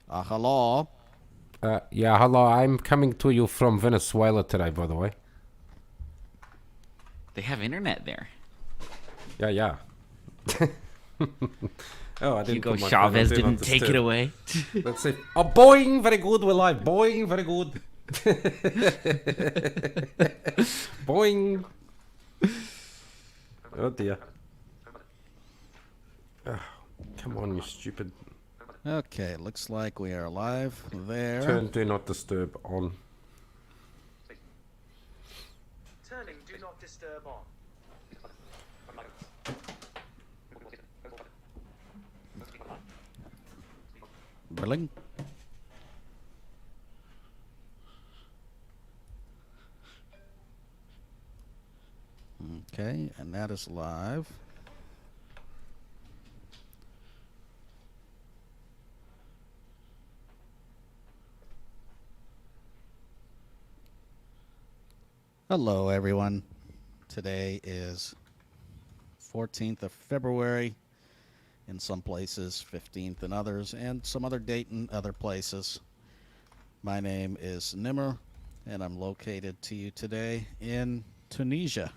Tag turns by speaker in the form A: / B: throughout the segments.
A: Hello.
B: Yeah, hello. I'm coming to you from Venezuela today, by the way.
C: They have internet there.
B: Yeah. Oh, I didn't
C: Hugo
B: put my phone on
C: Chavez
B: Do Not
C: didn't take it
B: Disturb.
C: away.
B: Let's see. Oh, boing! Very good. We're live. Boing! Very good. Boing! Oh dear. Oh, come on, you stupid.
A: Okay, looks like we are live there.
B: Turn Do Not Disturb on.
D: Turning Do Not Disturb on.
A: Brilling. Okay, and that is live. Hello, everyone. Today is 14th of February in some places, 15th in others, and some other date in other places. My name is Nimmer, and I'm located to you today in Tunisia,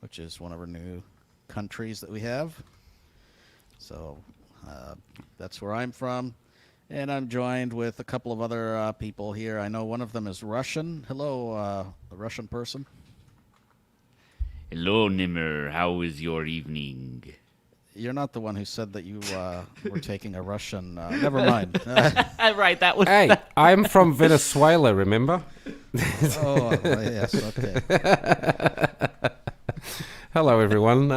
A: which is one of our new countries that we have. So that's where I'm from. And I'm joined with a couple of other people here. I know one of them is Russian. Hello, the Russian person.
C: Hello, Nimmer. How is your evening?
A: You're not the one who said that you were taking a Russian. Never mind.
C: Right, that was.
B: Hey, I'm from Venezuela, remember?
A: Oh, yes, okay.
B: Hello, everyone.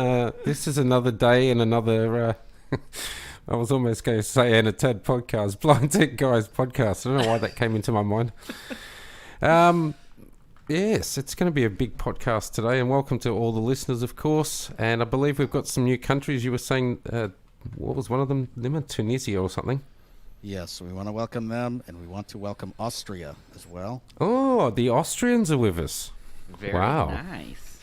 B: This is another day in another. I was almost going to say Anna Tad podcast, Blind Tech Guys podcast. I don't know why that came into my mind. Yes, it's going to be a big podcast today, and welcome to all the listeners, of course. And I believe we've got some new countries. You were saying, what was one of them? Tunisia or something?
A: Yes, we want to welcome them, and we want to welcome Austria as well.
B: Oh, the Austrians are with us.
C: Very
B: Wow.
C: nice.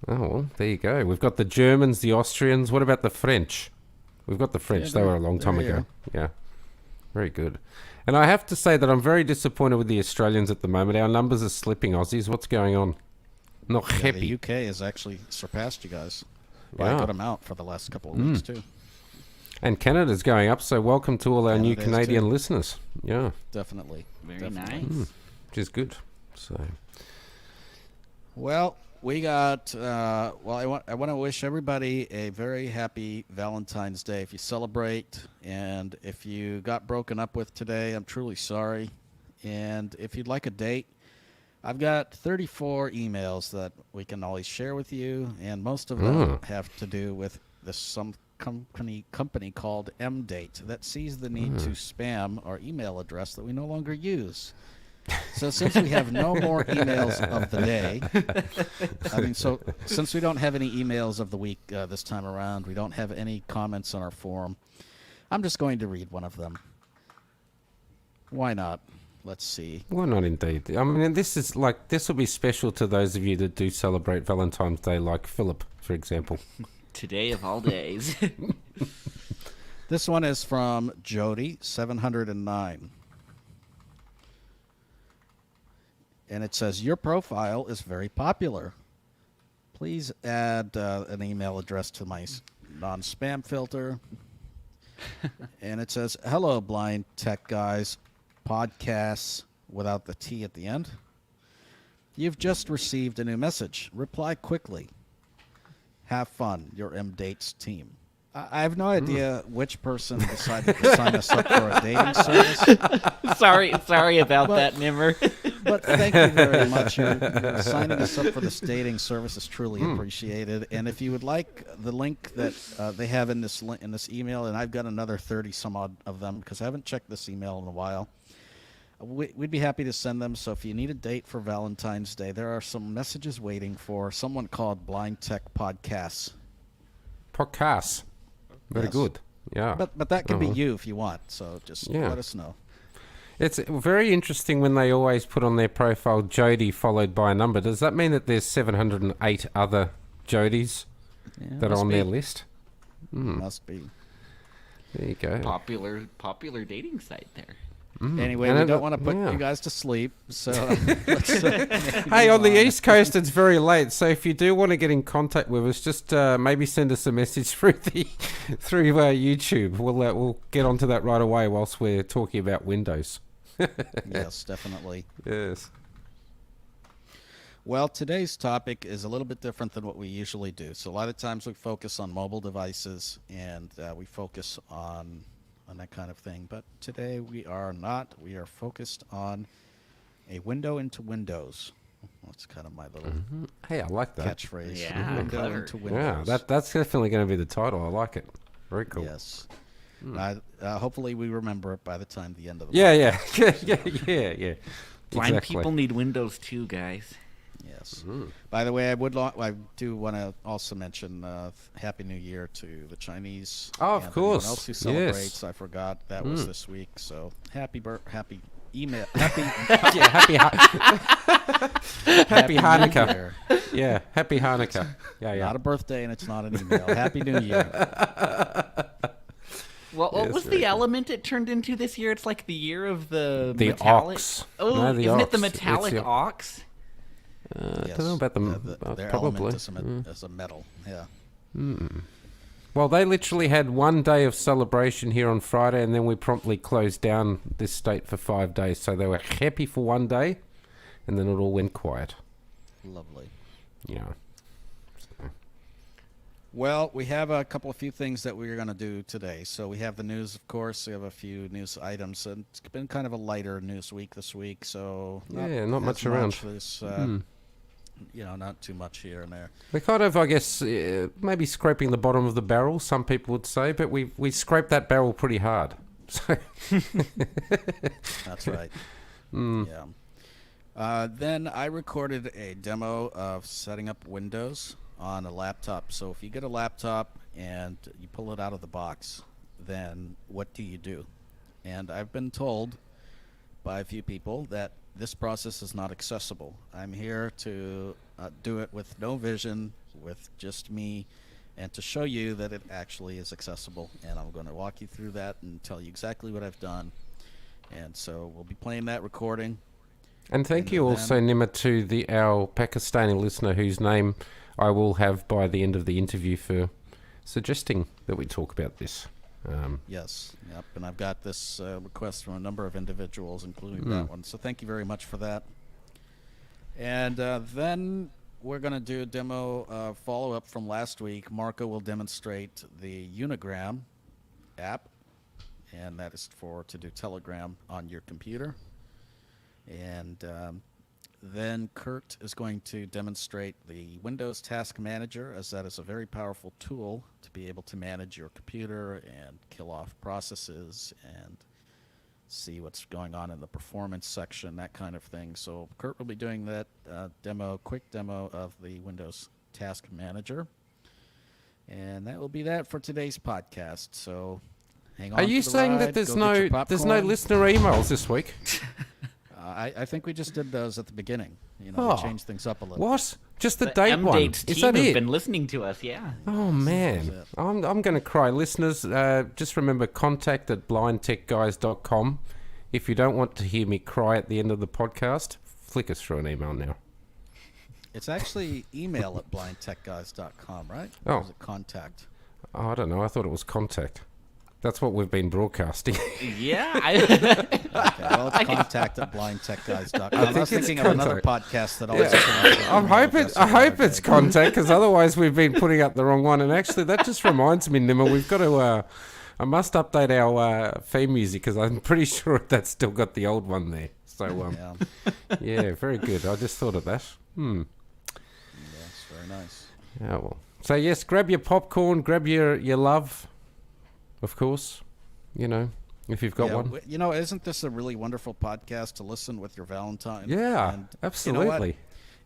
B: Oh, well, there you go. We've got the Germans, the Austrians. What about the French? We've got the French.
A: Yeah,
B: they were a long time
A: they're
B: ago. Yeah. Very good. And I have to say that I'm very disappointed with the Australians at the moment. Our numbers are slipping, Aussies. What's going on? Not
A: Yeah,
B: happy.
A: the UK has actually surpassed you guys by
B: Yeah.
A: a good amount for the last couple of weeks, too.
B: And Canada's going up, so welcome to all our new
A: Canada is
B: Canadian
A: too.
B: listeners. Yeah,
A: Definitely.
C: Very
A: Definitely.
C: nice.
B: which is good. So,
A: Well, we got. I want to wish everybody a very happy Valentine's Day. If you celebrate, and if you got broken up with today, I'm truly sorry. And if you'd like a date, I've got 34 emails that we can always share with you, and most of them have to do with some company called MDate that sees the need to spam our email address that we no longer use. So since we have no more emails of the day, since we don't have any emails of the week this time around, we don't have any comments on our forum, I'm just going to read one of them. Why not? Let's see.
B: why not indeed? I mean, this will be special to those of you that do celebrate Valentine's Day, like Philip, for example.
C: Today of all days.
A: This one is from Jody 709. And it says, your profile is very popular. Please add an email address to my non-spam filter. And it says, hello, Blind Tech Guys, podcasts without the T at the end. You've just received a new message. Reply quickly. Have fun, your M-Dates team. I have no idea which person decided to sign us up for a dating service.
C: sorry about that, Nimmer.
A: But thank you very much. You're signing us up for this dating service is truly appreciated. And if you would like the link that they have in this email, and I've got another 30 some odd of them because I haven't checked this email in a while, we'd be happy to send them. So if you need a date for Valentine's Day, there are some messages waiting for someone called Blind Tech Podcasts.
B: Podcasts. Very
A: Yes.
B: good. Yeah.
A: But that can be
B: Uh-huh.
A: you if you want. So just let us know.
B: It's very interesting when they always put on their profile Jody followed by a number. Does that mean that there's 708 other Jodies
A: Yeah,
B: that are
A: must
B: on
A: be.
B: their list?
A: Must be.
B: There you go.
C: Popular dating site there.
A: Anyway,
B: And
A: we
B: it-
A: don't want to put
B: yeah.
A: you guys to sleep, so let's,
B: Hey, on the East Coast, it's very late, so if you do want to get in contact with us, just maybe send us a message through YouTube. We'll get onto that right away whilst we're talking about Windows.
A: Yes, definitely.
B: Yes.
A: Well, today's topic is a little bit different than what we usually do. So a lot of times we focus on mobile devices and we focus on that kind of thing. But today we are not. We are focused on a window into Windows. That's kind of my little
B: Hey, I like that.
A: catchphrase.
C: Yeah,
A: Window
C: clever.
A: into
B: Yeah,
A: Windows.
B: that's definitely going to be the title. I like it. Very cool.
A: Yes. Hopefully we remember it by the time the end of the
B: Yeah,
A: podcast.
B: yeah.
C: Blind
B: Exactly.
C: people need Windows too, guys.
A: Yes. By the way, I do want to also mention Happy New Year to the Chinese.
B: Oh, of
A: and
B: course.
A: Anyone else who
B: Yes.
A: celebrates. I forgot that was this week. So happy email. Happy
B: Yeah, happy
A: Happy New
B: Hanukkah.
A: Year.
B: Yeah, happy Hanukkah. Yeah.
A: Not a birthday and it's not an email. Happy New Year.
C: Well, what
B: Yes,
C: was
B: very
C: the
B: cool.
C: element it turned into this year? It's like the year of the
B: The
C: metallic.
B: ox.
C: Oh,
B: No, the
C: isn't it the
B: ox. It's
C: metallic
B: the-
C: ox?
B: I
A: Yes.
B: don't know about them.
A: Their
B: Probably.
A: element is a metal. Yeah.
B: Well, they literally had 1 day of celebration here on Friday, and then we promptly closed down this state for 5 days. So they were happy for 1 day, and then it all went quiet.
A: Lovely.
B: Yeah.
A: Well, we have a few things that we're going to do today. So we have the news, of course. We have a few news items. And it's been kind of a lighter news week this week. So
B: Yeah, not
A: as
B: much around.
A: This, not too much here and there.
B: We're kind of, I guess, maybe scraping the bottom of the barrel, some people would say, but we scraped that barrel pretty hard. So
A: That's right. Yeah. Then I recorded a demo of setting up Windows on a laptop. So if you get a laptop and you pull it out of the box, then what do you do? And I've been told by a few people that this process is not accessible. I'm here to do it with no vision, with just me, and to show you that it actually is accessible. And I'm going to walk you through that and tell you exactly what I've done. And so we'll be playing that recording.
B: And thank
A: And
B: you
A: then-
B: also, Nima, to our Pakistani listener whose name I will have by the end of the interview for suggesting that we talk about this.
A: Yes, yep, and I've got this request from a number of individuals, including that one. So thank you very much for that. And then we're going to do a demo follow-up from last week. Marco will demonstrate the Unigram app, and that is to do Telegram on your computer. And then Kurt is going to demonstrate the Windows Task Manager, as that is a very powerful tool to be able to manage your computer and kill off processes and see what's going on in the performance section, that kind of thing. So Kurt will be doing that quick demo of the Windows Task Manager. And that will be that for today's podcast. So hang on.
B: Are you
A: for the
B: saying
A: ride,
B: that there's
A: go get your
B: no
A: popcorn.
B: listener emails this week?
A: I think we just did those at the beginning. We
B: Oh.
A: changed things up a little.
B: What? Just the
C: The
B: date one?
C: M-Dates
B: Is
C: team
B: that
C: have
B: it?
C: been listening to us, yeah.
B: Oh man,
A: it.
B: I'm going to cry, listeners. Just remember, contact@blindtechguys.com. If you don't want to hear me cry at the end of the podcast, flick us through an email now.
A: It's actually email at blindtechguys.com, right?
B: Oh.
A: Or is it contact?
B: Oh, I don't know. I thought it was contact. That's what we've been broadcasting.
C: Yeah.
A: Okay, well, it's contact at blindtechguys.com. I was
B: it's
A: thinking of another
B: contact.
A: podcast that always comes up.
B: I'm hoping. I hope it's contact, because otherwise we've been putting up the wrong one. And actually, that just reminds me, Nimmer, we've got to. I must update our theme music, because I'm pretty sure that's still got the old one there. So
A: Yeah,
B: yeah, very good. I just thought of that.
A: yes, very nice.
B: Yeah, well. So yes, grab your popcorn, grab your love, of course. If you've got
A: Yeah,
B: one.
A: Isn't this a really wonderful podcast to listen with your Valentine?
B: Yeah,
A: And
B: absolutely.
A: You know what?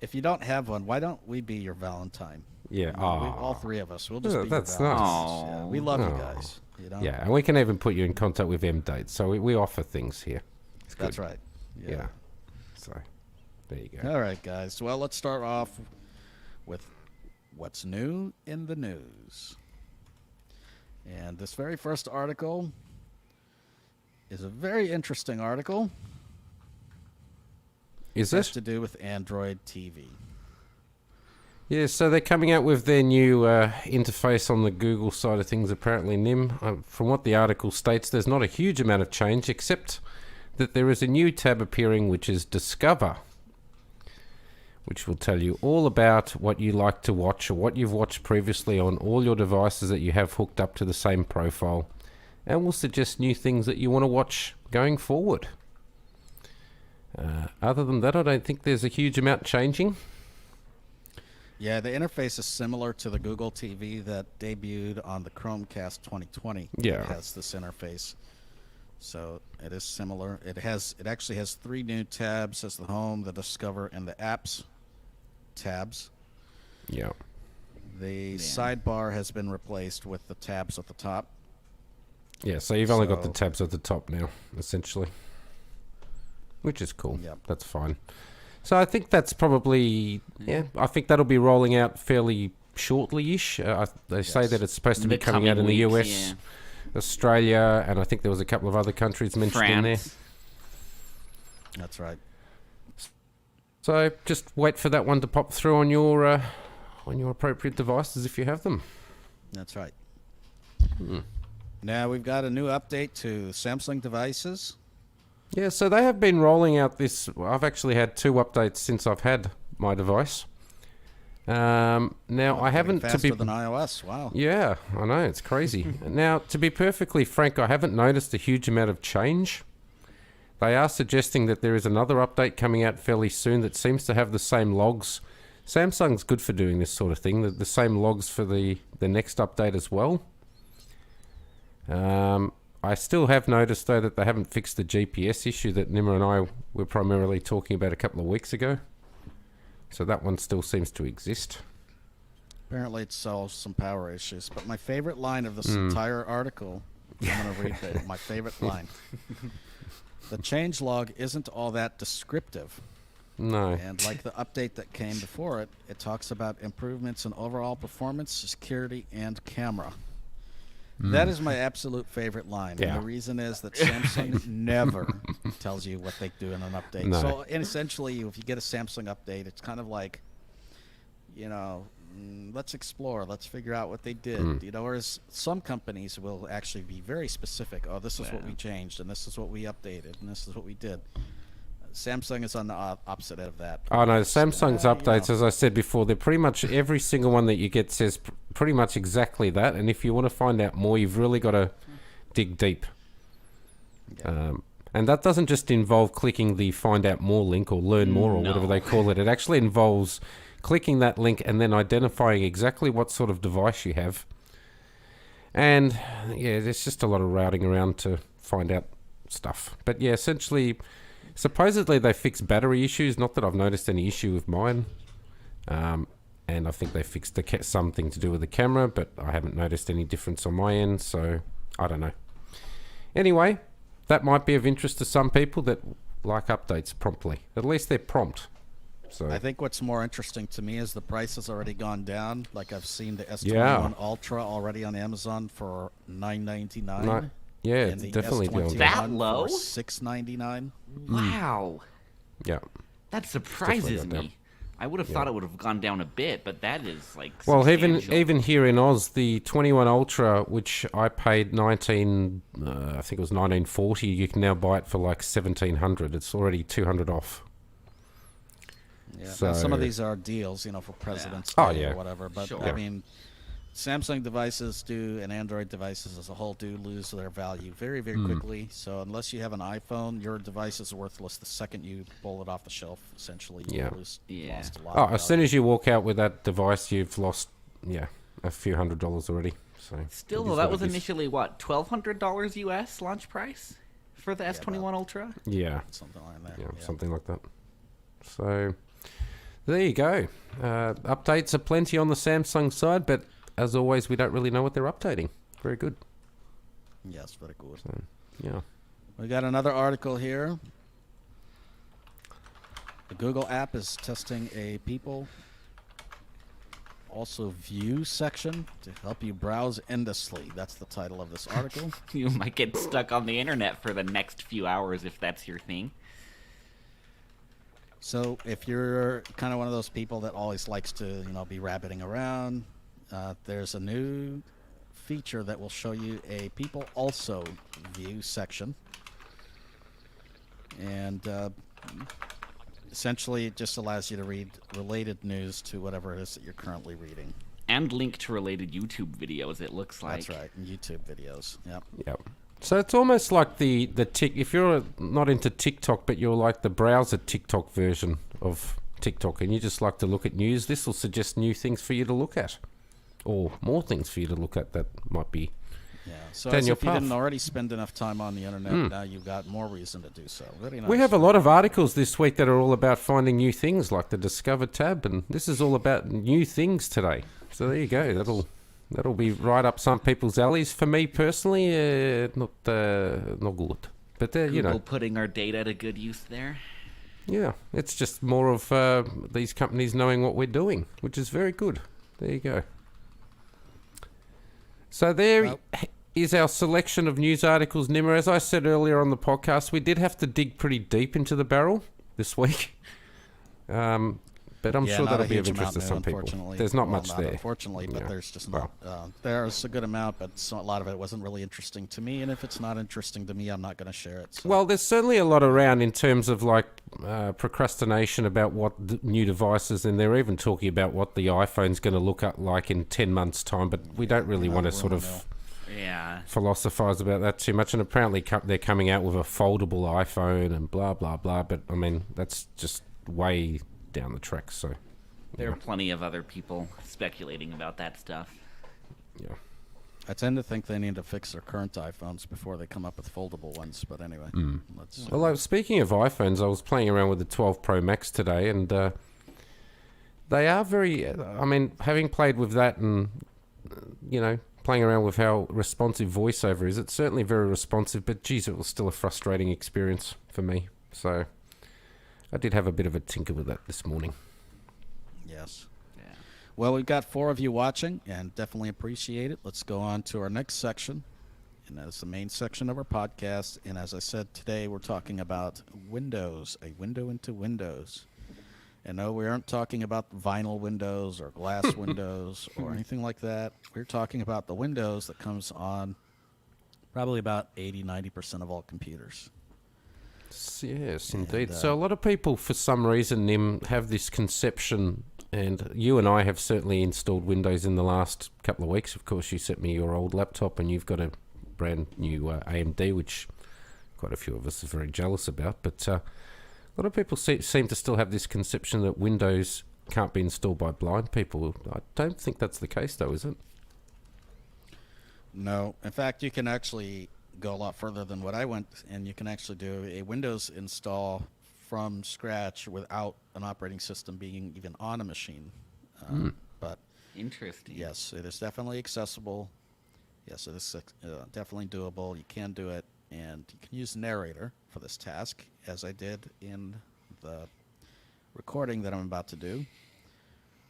A: If you don't have one, why don't we be your Valentine?
B: Yeah.
A: All three of us. We'll just
B: Yeah,
A: be
B: that's
A: your
B: nice.
A: Valentines. Yeah, we love you
B: Aw.
A: guys.
B: Yeah, and we can even put you in contact with M-Dates. So we offer things here. It's good.
A: That's right.
B: Yeah. So there you go.
A: All right, guys. Well, let's start off with what's new in the news. And this very first article is a very interesting article.
B: Is
A: It has
B: it?
A: to do with Android TV.
B: Yeah, so they're coming out with their new interface on the Google side of things, apparently, Nim. From what the article states, there's not a huge amount of change, except that there is a new tab appearing, which is Discover, which will tell you all about what you like to watch or what you've watched previously on all your devices that you have hooked up to the same profile, and will suggest new things that you want to watch going forward. Other than that, I don't think there's a huge amount changing.
A: Yeah, the interface is similar to the Google TV that debuted on the Chromecast 2020.
B: Yeah.
A: It has this interface. So it is similar. It actually has 3 new tabs as the home, the Discover, and the apps tabs.
B: Yeah.
A: The sidebar has been replaced with the tabs at the top.
B: Yeah, so you've only got the
A: So-
B: tabs at the top now, essentially. Which is cool.
A: Yep.
B: That's fine. So I think that's probably, I think that'll be rolling out fairly shortly-ish. They say
A: Yes.
B: that it's supposed to
C: In
B: be
C: the
B: coming out in
C: coming
B: the
C: weeks,
B: US,
C: yeah.
B: Australia, and I think there was a couple of other countries mentioned in there.
C: France.
A: That's right.
B: So just wait for that one to pop through on your appropriate devices if you have them.
A: That's right. Now we've got a new update to Samsung devices.
B: Yeah, so they have been rolling out this. I've actually had 2 updates since I've had my device. Now I haven't to
A: faster
B: be
A: than iOS. Wow.
B: Yeah, I know, it's crazy. Now, to be perfectly frank, I haven't noticed a huge amount of change. They are suggesting that there is another update coming out fairly soon that seems to have the same logs. Samsung's good for doing this sort of thing, the same logs for the next update as well. I still have noticed, though, that they haven't fixed the GPS issue that Nimmer and I were primarily talking about a couple of weeks ago. So that one still seems to exist.
A: Apparently it solves some power issues. But my favorite line of this entire article, I'm going to read my favorite line. The changelog isn't all that descriptive.
B: No.
A: And like the update that came before it, it talks about improvements in overall performance, security, and camera. That is my absolute favorite line.
B: Yeah.
A: And the reason is that Samsung never tells you what they do in an update.
B: No.
A: So, and essentially, if you get a Samsung update, it's kind of like, let's explore, let's figure out what they did. Whereas some companies will actually be very specific. Oh, this is what we changed, and this is what we updated, and this is what we did. Samsung is on the opposite end of that.
B: Oh no, Samsung's updates,
A: know.
B: as I said before, they're pretty much every single one that you get says pretty much exactly that. And if you want to find out more, you've really got to dig deep. And that doesn't just involve clicking the find out more link or learn more or whatever they call it. It actually involves clicking that link and then identifying exactly what sort of device you have. And yeah, there's just a lot of routing around to find out stuff. But yeah, essentially, supposedly they fixed battery issues. Not that I've noticed any issue with mine. And I think they fixed something to do with the camera, but I haven't noticed any difference on my end, so I don't know. Anyway, that might be of interest to some people that like updates promptly. At least they're prompt. So
A: I think what's more interesting to me is the price has already gone down. Like I've seen the S21
B: Yeah.
A: Ultra already on Amazon for $9.99.
B: No, yeah,
A: and
B: it's
A: the
B: definitely
A: S21
B: down.
C: That low?
A: for $6.99.
C: Wow.
B: Yeah.
C: That surprises
B: gone down.
C: me. I would have thought it would have gone down a bit, but that is like
B: Well,
C: substantial.
B: even here in Oz, the 21 Ultra, which I paid I think it was 1940, you can now buy it for like 1700. It's already 200 off.
A: Yeah.
B: So-
A: Now, some of these are deals, for President's
B: Oh,
A: Day
B: yeah.
A: or whatever. But
C: Sure.
A: I mean, Samsung devices do and Android devices as a whole do lose their value very, very quickly. So unless you have an iPhone, your device is worthless the second you pull it off the shelf. Essentially, you
B: Yeah.
A: lost a lot.
B: Oh,
A: of
B: as soon
A: value.
B: as you walk out with that device, you've lost, a few $100 already. So
C: Still,
B: it
C: though,
B: is
C: that
B: what
C: was
B: it is.
C: initially what, $1,200 US launch price for the S21 Ultra?
B: Yeah,
A: something like that.
B: yeah, something like that. So there you go. Updates are plenty on the Samsung side, but as always, we don't really know what they're updating. Very good.
A: Yes, very good.
B: So, yeah.
A: We got another article here. The Google app is testing a people also view section to help you browse endlessly. That's the title of this article.
C: You might get stuck on the internet for the next few hours if that's your thing.
A: So if you're kind of one of those people that always likes to, be rabbiting around, there's a new feature that will show you a people also view section. And essentially it just allows you to read related news to whatever it is that you're currently reading.
C: And link to related YouTube videos, it looks like.
A: That's right, and YouTube videos. Yep.
B: Yep. So it's almost like the tick. If you're not into TikTok, but you're like the browser TikTok version of TikTok, and you just like to look at news, this will suggest new things for you to look at, or more things for you to look at that might be.
A: Yeah. So
B: down
A: as
B: your
A: if you
B: path.
A: didn't already spend enough time on the internet, now you've got more reason to do so. Very nice.
B: We have a lot of articles this week that are all about finding new things, like the Discover tab, and this is all about new things today. So there you go. That'll be right up some people's alleys. For me personally, not good. But
C: Google putting our data to good use there.
B: yeah, it's just more of these companies knowing what we're doing, which is very good. There you go. So there is our selection of news articles, Nimmer. As I said earlier on the podcast, we did have to dig pretty deep into the barrel this week. But I'm sure
A: not
B: that'll
A: a
B: be of
A: huge
B: interest to
A: amount
B: some
A: new,
B: people.
A: unfortunately.
B: There's not
A: Well,
B: much there.
A: Unfortunately, but
B: Yeah.
A: there's just
B: Well.
A: not. There's a good amount, but a lot of it wasn't really interesting to me. And if it's not interesting to me, I'm not going to share it. So.
B: Well, there's certainly a lot around in terms of like procrastination about what new devices, and they're even talking about what the iPhone's going to look like in 10 months' time. But we don't really want to sort of
C: Yeah.
B: philosophize about that too much. And apparently they're coming out with a foldable iPhone and blah, blah, blah. But, I mean, that's just way down the track, so...
C: There are plenty of other people speculating about that stuff.
B: Yeah.
A: I tend to think they need to fix their current iPhones before they come up with foldable ones. But anyway, let's.
B: Well, speaking of iPhones, I was playing around with the 12 Pro Max today, and they are very... I mean, having played with that and, playing around with how responsive VoiceOver is, it's certainly very responsive, but geez, it was still a frustrating experience for me. So I did have a bit of a tinker with that this morning.
A: Yes.
C: Yeah.
A: Well, we've got 4 of you watching, and definitely appreciate it. Let's go on to our next section, and that's the main section of our podcast. And as I said, today we're talking about Windows, a window into Windows. And no, we aren't talking about vinyl windows or glass windows or anything like that. We're talking about the Windows that comes on probably about 80-90% of all computers.
B: Yes, indeed. So a lot of people, for some reason, Nim, have this conception, and you and I have certainly installed Windows in the last couple of weeks. Of course, you sent me your old laptop, and you've got a brand new AMD, which quite a few of us are very jealous about. But a lot of people seem to still have this conception that Windows can't be installed by blind people. I don't think that's the case, though, is it?
A: No. In fact, you can actually go a lot further than what I went, and you can actually do a Windows install from scratch without an operating system being even on a machine. But
C: Interesting.
A: yes, it is definitely accessible. Yes, it is definitely doable. You can do it, and you can use Narrator for this task, as I did in the recording that I'm about to do.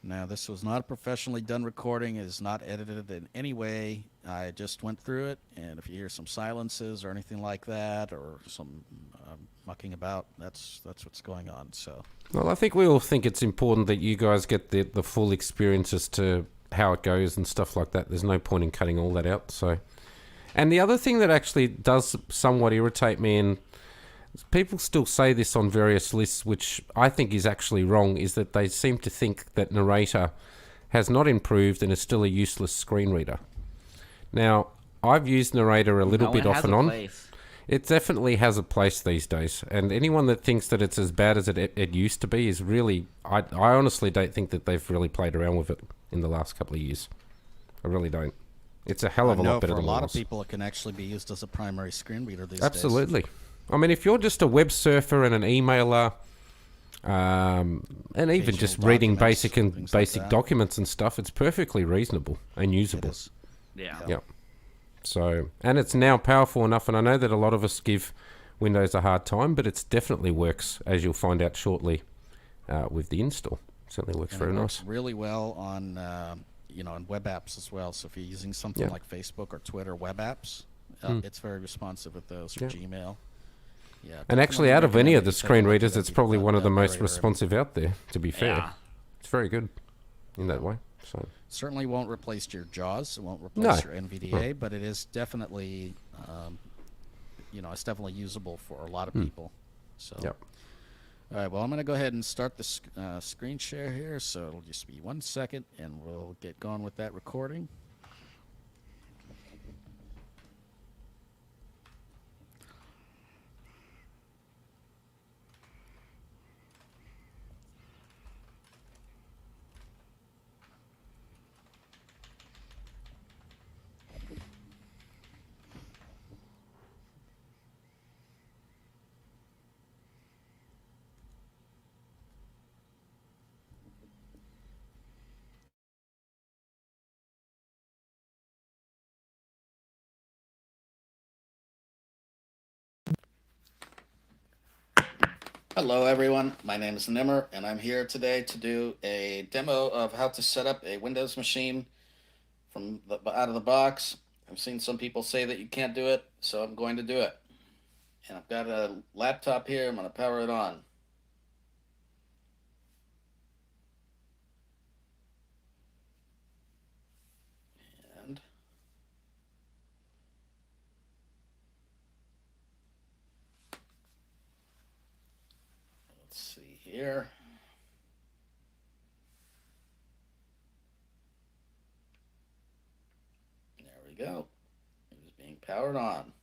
A: Now, this was not a professionally done recording. It is not edited in any way. I just went through it, and if you hear some silences or anything like that, or some mucking about, that's what's going on. So,
B: Well, I think we all think it's important that you guys get the full experience as to how it goes and stuff like that. There's no point in cutting all that out. So, and the other thing that actually does somewhat irritate me, and people still say this on various lists, which I think is actually wrong, is that they seem to think that Narrator has not improved and is still a useless screen reader. Now, I've used Narrator a little bit off and on.
C: Place.
B: It definitely has a place these days, and anyone that thinks that it's as bad as it used to be is really... I honestly don't think that they've really played around with it in the last couple of years. I really don't. It's a hell of a lot better
A: for a
B: than
A: lot
B: it
A: of
B: was.
A: people, it can actually be used as a primary screen reader these days.
B: Absolutely. I mean, if you're just a web surfer and an emailer, and even
A: Visual
B: just reading
A: documents,
B: basic
A: things like that.
B: documents and stuff, it's perfectly reasonable and
A: It
B: usable.
A: is.
C: Yeah.
B: Yeah. So, and it's now powerful enough, and I know that a lot of us give Windows a hard time, but it definitely works, as you'll find out shortly with the install. Certainly works
A: And
B: very
A: it works
B: nice.
A: really well on on web apps as well. So if you're using something
B: Yeah.
A: like Facebook or Twitter web apps, it's very responsive with those, or
B: Yeah.
A: Gmail. Yeah,
B: And actually,
A: definitely
B: out of any
A: recommend
B: of
A: that
B: the
A: you take a
B: screen
A: look at
B: readers,
A: it.
B: it's
A: You've
B: probably
A: got
B: one of the most
A: narrator.
B: responsive out there, to be fair.
C: Yeah.
B: It's very good in that way. So
A: Certainly won't replace your JAWS. It won't
B: No.
A: replace your NVDA, but it is definitely, it's definitely usable for a lot of people. So,
B: Yep.
A: all right. Well, I'm going to go ahead and start the screen share here. So it'll just be 1 second, and we'll get going with that recording. Hello everyone, my name is Nimmer and I'm here today to do a demo of how to set up a Windows machine out of the box. I've seen some people say that you can't do it, so I'm going to do it. And I've got a laptop here, I'm going to power it on. And let's see here. There we go. It is being powered on.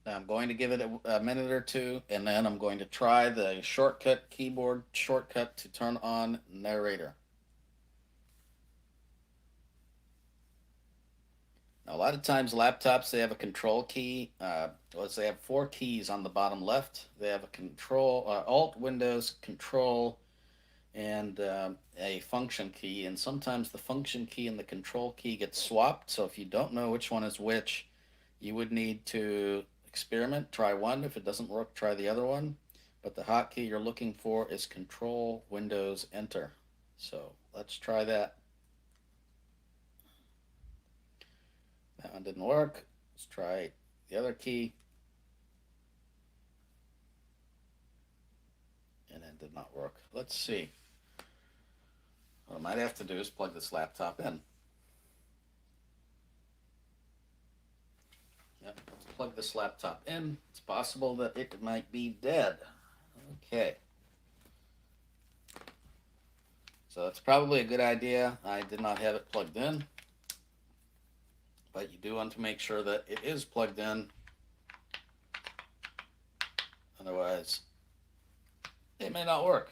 A: Now I'm going to give it a minute or two, and then I'm going to try the keyboard shortcut to turn on narrator. Now, a lot of times laptops, they have a control key. They have 4 keys on the bottom left. They have a control, Alt, Windows, Control, and a function key. And sometimes the function key and the control key get swapped. So if you don't know which one is which, you would need to experiment. Try one. If it doesn't work, try the other one. But the hotkey you're looking for is Control, Windows, Enter. So let's try that. That one didn't work. Let's try the other key. And it did not work. Let's see. What I might have to do is plug this laptop in. Yep, let's plug this laptop in. It's possible that it might be dead. Okay. So it's probably a good idea. I did not have it plugged in. But you do want to make sure that it is plugged in. Otherwise, it may not work.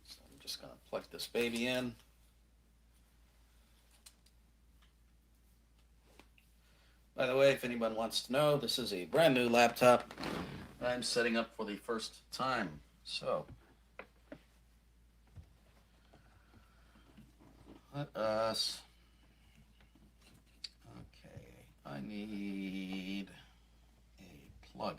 A: So I'm just going to plug this baby in. By the way, if anyone wants to know, this is a brand new laptop that I'm setting up for the first time. So let us, okay, I need a plug-in.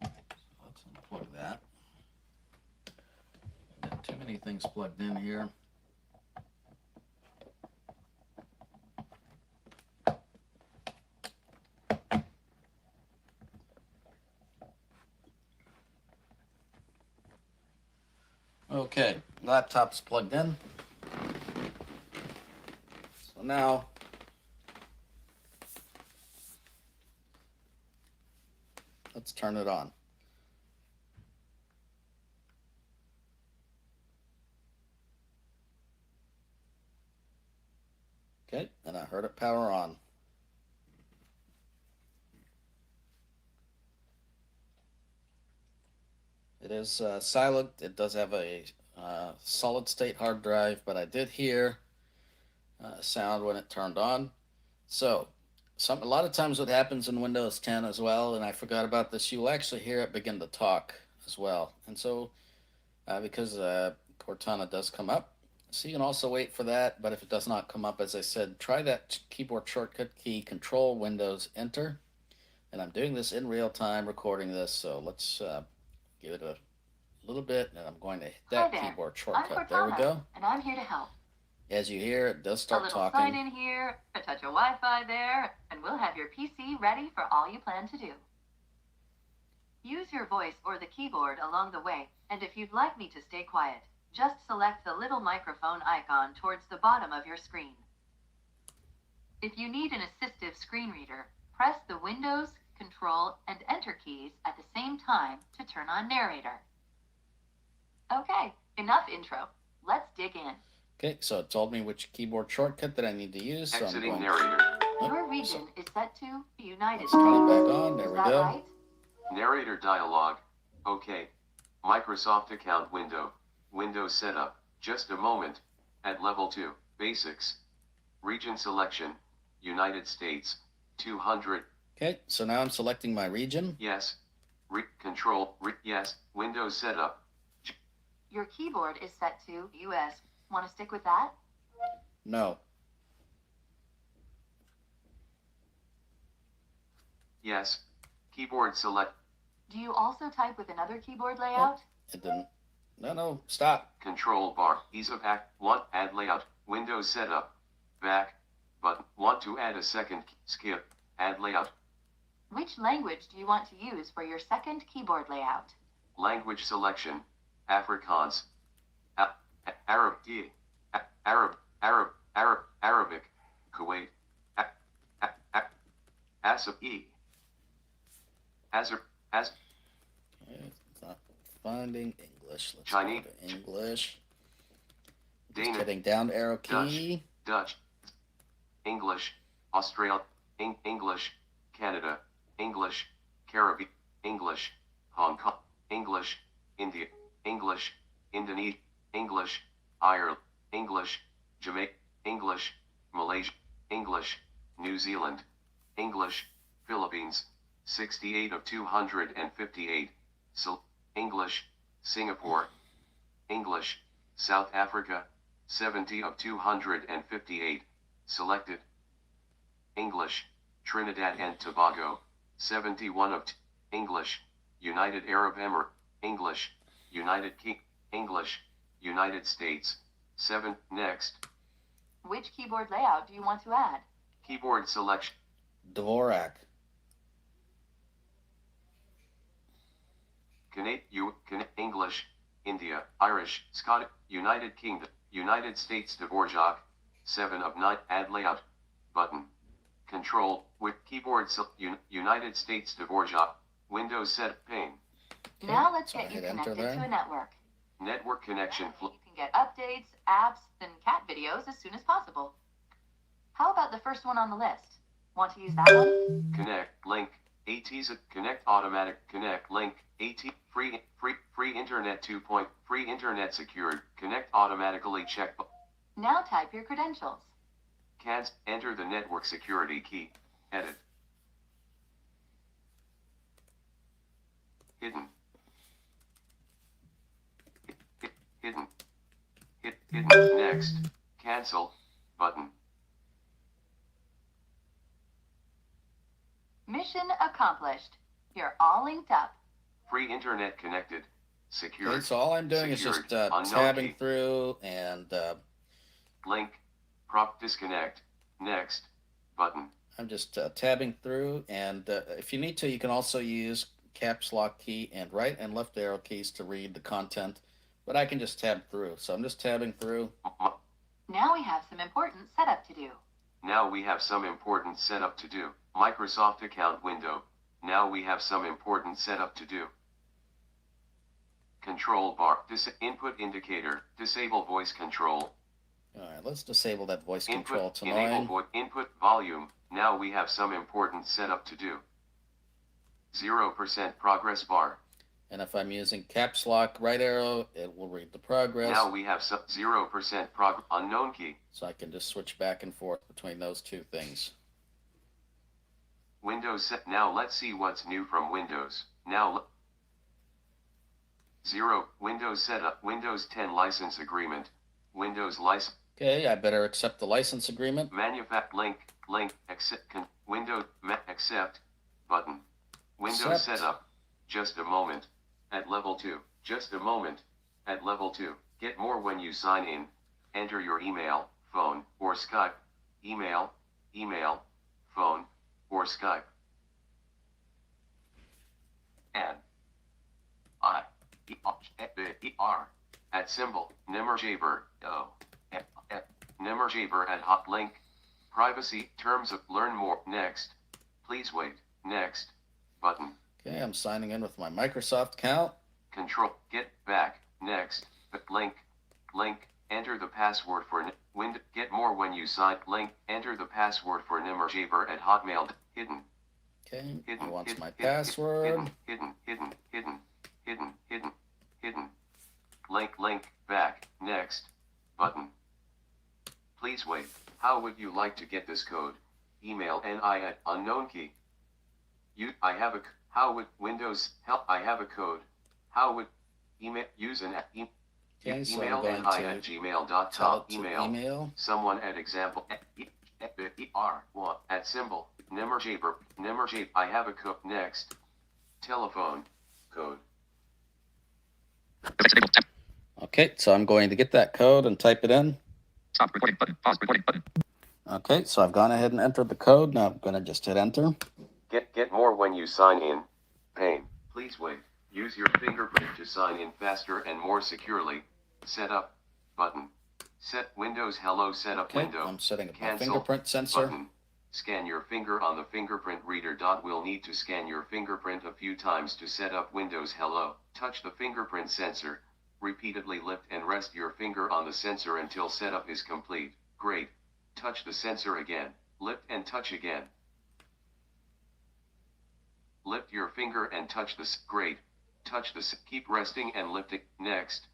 A: So let's unplug that. Got too many things plugged in here. Okay, laptop's plugged in. So now let's turn it on. Okay, and I heard it power on. It is silent. It does have a solid state hard drive, but I did hear sound when it turned on. So a lot of times what happens in Windows 10 as well, and I forgot about this, you'll actually hear it begin to talk as well. And so, because Cortana does come up, so you can also wait for that. But if it does not come up, as I said, try that keyboard shortcut key, Control Windows Enter. And I'm doing this in real time, recording this. So let's give it a little bit, and I'm going to hit that keyboard shortcut. There we go.
E: And I'm here to help.
A: As you hear, it does start
E: a little
A: talking.
E: sign in here, a touch of Wi-Fi there, and we'll have your PC ready for all you plan to do. Use your voice or the keyboard along the way, and if you'd like me to stay quiet, just select the little microphone icon towards the bottom of your screen. If you need an assistive screen reader, press the Windows, Control, and Enter keys at the same time to turn on narrator. Okay, enough intro. Let's dig in.
A: Okay, so it told me which keyboard shortcut that I need to use. So
F: Exiting
A: I'm going
F: narrator.
E: Your region is set to United
A: Let's
E: States.
A: turn it back on. There
E: Is
A: we
E: that
A: go.
E: right?
F: Narrator dialog. OK. Microsoft account window. Windows setup. Just a moment. At level 2. Basics. Region selection. United States. 200.
A: Okay, so now I'm selecting my region.
F: Yes. Control. Yes. Windows setup.
E: Your keyboard is set to US. Want to stick with that?
A: No.
F: Yes. Keyboard select.
E: Do you also type with another keyboard layout?
A: It didn't. No, stop.
F: Control bar. Ease of act. 1. Add layout. Windows setup. Back. Button. Want to add a second. Skip. Add layout.
E: Which language do you want to use for your second keyboard layout?
F: Language selection. Afrikaans. Arabic. Kuwait. As
A: It's not finding English. Let's
F: Chinese.
A: go to English. Just
F: Danish.
A: hitting down arrow key.
F: Dutch. English. Australia. English. Canada. English. Caribbean. English. Hong Kong. English. India. English. Indonesia. English. Ireland. English. Jamaica. English. Malaysia. English. New Zealand. English. Philippines. 68 of 258. English. Singapore. English. South Africa. 70 of 258. Selected. English. Trinidad and Tobago. 71 of English. United Arab Emirates. English. United Kingdom. English. United States. 7. Next.
E: Which keyboard layout do you want to add?
F: Keyboard selection.
A: Dvorak.
F: English. India. Irish. Scottish. United Kingdom. United States. Dvorak. 7 of 9. Add layout. Button. Control. With keyboard. United States. Dvorak. Windows set pane.
E: Now let's
A: so I
E: get you
A: hit enter
E: connected
A: there.
E: to a network.
F: Network connection.
E: You can get updates, apps, and cat videos as soon as possible. How about the first one on the list? Want to use that one?
F: Connect. Link. AT's connect automatic. Connect. Link. AT. Free internet 2. Free internet secured. Connect automatically. Check.
E: Now type your credentials.
F: Can't enter the network security key. Edit. Hidden. Hidden. Hidden. Next. Cancel. Button.
E: Mission accomplished. You're all linked up.
F: Free internet connected. Secured.
A: Okay, so all I'm doing is just
F: Secured. Unknown
A: tabbing
F: key.
A: through and
F: Link. Prop disconnect. Next. Button.
A: I'm just tabbing through. And if you need to, you can also use caps lock key and right and left arrow keys to read the content. But I can just tab through. So I'm just tabbing through.
E: Now we have some important setup to do.
F: Now we have some important setup to do. Microsoft account window. Now we have some important setup to do. Control bar. Input indicator. Disable voice control.
A: All right, let's disable that voice
F: Input.
A: control. It's
F: Enable
A: annoying.
F: input volume. Now we have some important setup to do. 0% progress bar.
A: And if I'm using caps lock right arrow, it will read the progress.
F: Now we have some 0% unknown key.
A: So I can just switch back and forth between those two things.
F: Windows set. Now let's see what's new from Windows. 0. Windows setup. Windows 10 license agreement. Windows license.
A: Okay, I better accept the license agreement.
F: Link, accept, accept, button. Windows
A: Accept.
F: setup. Just a moment. At level 2. Just a moment. At level 2. Get more when you sign in. Enter your email, phone, or Skype. Email, phone, or Skype. N. I. E-R. At symbol. Nimmerjaber. O. Nimmerjaber at hot link. Privacy. Terms of learn more. Next. Please wait. Next. Button.
A: Okay, I'm signing in with my Microsoft account.
F: Control. Get back. Next. Link. Enter the password for get more when you sign. Link. Enter the password for Nimmerjaber at Hotmail. Hidden.
A: Okay,
F: Hidden.
A: he wants
F: hidden,
A: my
F: hidden,
A: password.
F: Hidden. Link. Back. Next. Button. Please wait. How would you like to get this code? Email NI at unknown key. How would Windows help? I have a code. How would email use an
A: Okay, so
F: email
A: I'm going
F: NI
A: to
F: at gmail.com.
A: tell it to email.
F: Someone at example ER1 at symbol Nimmerjaber. I have a code. Next. Telephone code.
A: Okay, so I'm going to get that code and type it in.
G: Stop recording button. Pause recording button.
A: Okay, so I've gone ahead and entered the code. Now I'm going to just hit enter.
F: Get more when you sign in. Pane. Please wait. Use your fingerprint to sign in faster and more securely. Setup button. Set Windows Hello setup
A: Okay,
F: window.
A: I'm setting up my
F: Cancel
A: fingerprint sensor.
F: button. Scan your finger on the fingerprint reader. We'll need to scan your fingerprint a few times to set up Windows Hello. Touch the fingerprint sensor. Repeatedly lift and rest your finger on the sensor until setup is complete. Great. Touch the sensor again. Lift and touch again. Lift your finger and touch the great. Touch the keep resting and lifting. Next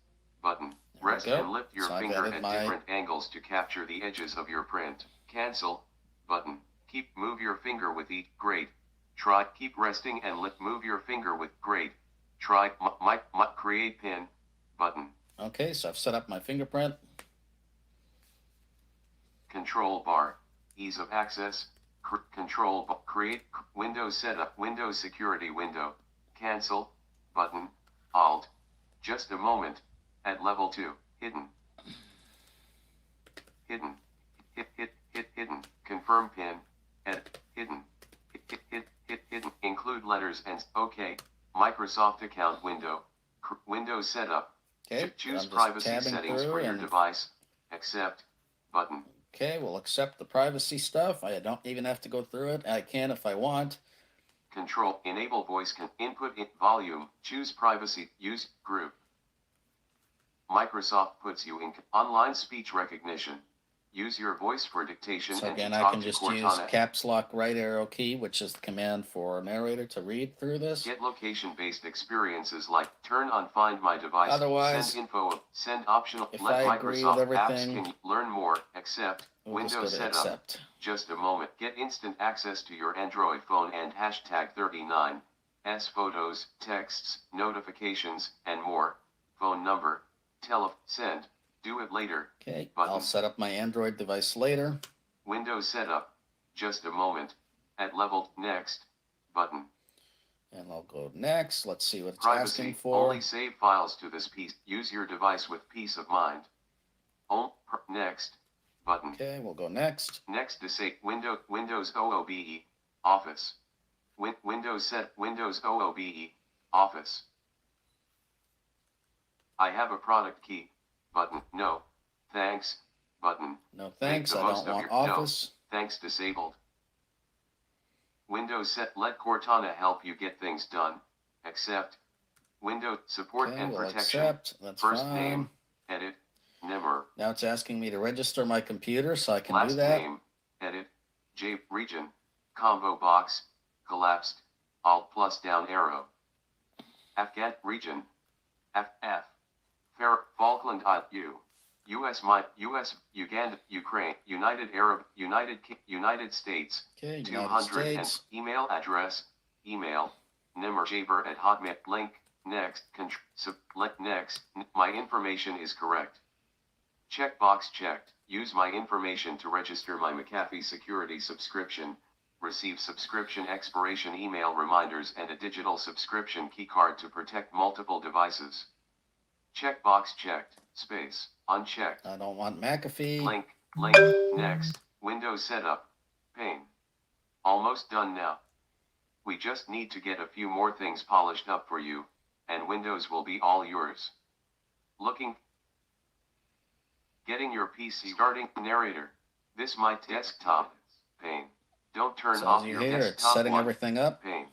F: button.
A: There we
F: Rest
A: go.
F: and lift your
A: So I've
F: finger
A: added
F: at
A: my-
F: different angles to capture the edges of your print. Cancel button. Move your finger with each. Great. Try keep resting and lift. Move your finger with great. Try create pin button.
A: Okay, so I've set up my fingerprint.
F: Control bar. Ease of access. Create Windows setup. Windows security window. Cancel button. Alt. Just a moment. At level 2. Hidden. Hidden. Hidden. Confirm pin. Edit. Hidden. Hidden. Include letters and OK. Microsoft account window. Windows setup.
A: Okay,
F: Choose
A: I'm just
F: privacy
A: tabbing
F: settings
A: through
F: for your
A: and-
F: device. Accept button.
A: Okay, we'll accept the privacy stuff. I don't even have to go through it. I can if I want.
F: Control. Enable voice. Input volume. Choose privacy. Use group. Microsoft puts you in online speech recognition. Use your voice for dictation
A: So
F: and
A: again,
F: to
A: I
F: talk
A: can
F: to
A: just use
F: Cortana.
A: caps lock right arrow key, which is the command for narrator to read through this.
F: Get location-based experiences like turn on Find My Device.
A: Otherwise,
F: send info. Send optional.
A: if
F: Let
A: I agree
F: Microsoft
A: with
F: apps
A: everything,
F: can learn more. Accept.
A: We'll just go
F: Windows
A: to
F: setup.
A: accept.
F: Just a moment. Get instant access to your Android phone and hashtag 39. S photos, texts, notifications, and more. Phone number. Send. Do it later.
A: Okay,
F: Button.
A: I'll set up my Android device later.
F: Windows setup. Just a moment. At level next. Button.
A: And I'll go next. Let's see what it's
F: Privacy.
A: asking for.
F: Only save files to this piece. Use your device with peace of mind. Next. Button.
A: Okay, we'll go next.
F: Next to say Windows OOBE. Office. Windows OOBE. Office. I have a product key. Button. No. Thanks. Button.
A: No thanks,
F: the
A: I
F: most
A: don't
F: of
A: want
F: your- no.
A: Office.
F: Thanks disabled. Windows set. Let Cortana help you get things done. Accept. Windows support
A: Okay,
F: and
A: we'll
F: protection.
A: accept. That's
F: First
A: fine.
F: name. Edit. Nimmer.
A: Now it's asking me to register my computer, so I can
F: Last
A: do that.
F: name. Edit. J region. Combo box. Collapsed. Alt plus down arrow. Afghan region. FF. Falkland Isle U. US, Uganda, Ukraine, United Arab, United States,
A: Okay, United
F: 200 and
A: States.
F: email address, email, nimmerjaber at hotmail, link, next, select next, my information is correct. Checkbox checked, use my information to register my McAfee security subscription, receive subscription expiration email reminders and a digital subscription keycard to protect multiple devices. Checkbox checked, space, unchecked.
A: I don't want McAfee.
F: Link, next, Windows setup, pane. Almost done now. We just need to get a few more things polished up for you, and Windows will be all yours. Getting your PC starting narrator. This my desktop, pane. Don't turn
A: So
F: off
A: as you
F: your
A: hear, it's
F: desktop
A: setting
F: one,
A: everything up.
F: pane.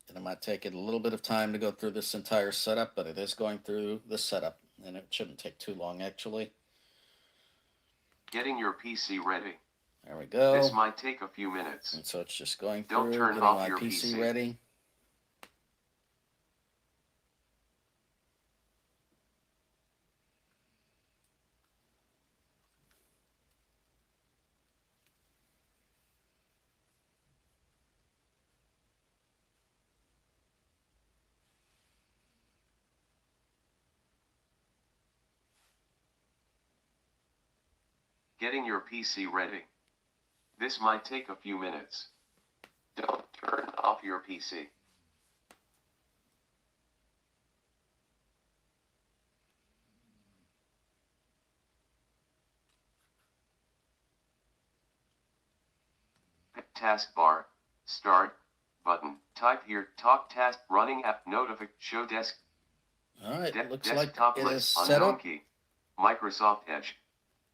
A: And it might take it a little bit of time to go through this entire setup, but it is going through the setup, and it shouldn't take too long, actually.
F: Getting your PC ready.
A: There we go.
F: This might take a few minutes.
A: And so it's just going
F: Don't
A: through,
F: turn
A: getting
F: off
A: my
F: your
A: PC
F: PC.
A: ready.
F: Getting your PC ready. This might take a few minutes. Don't turn off your PC. Taskbar, start, button, type here, talk task, running app, show desk.
A: All right, it looks like
F: Desktop
A: it is
F: list,
A: set
F: unknown
A: up.
F: key. Microsoft Edge.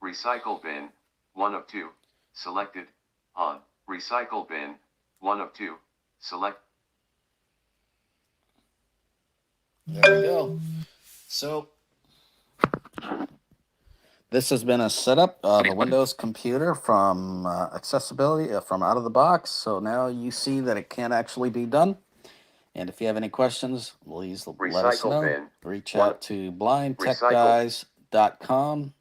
F: Recycle bin, 1 of 2. Selected, on. Recycle bin, 1 of 2. Select.
A: There we go. So this has been a setup of a Windows computer from accessibility, from out of the box. So now you see that it can actually be done. And if you have any questions, please let us
F: Recycle
A: know.
F: bin.
A: Reach
F: One.
A: out to blindtechguys.com.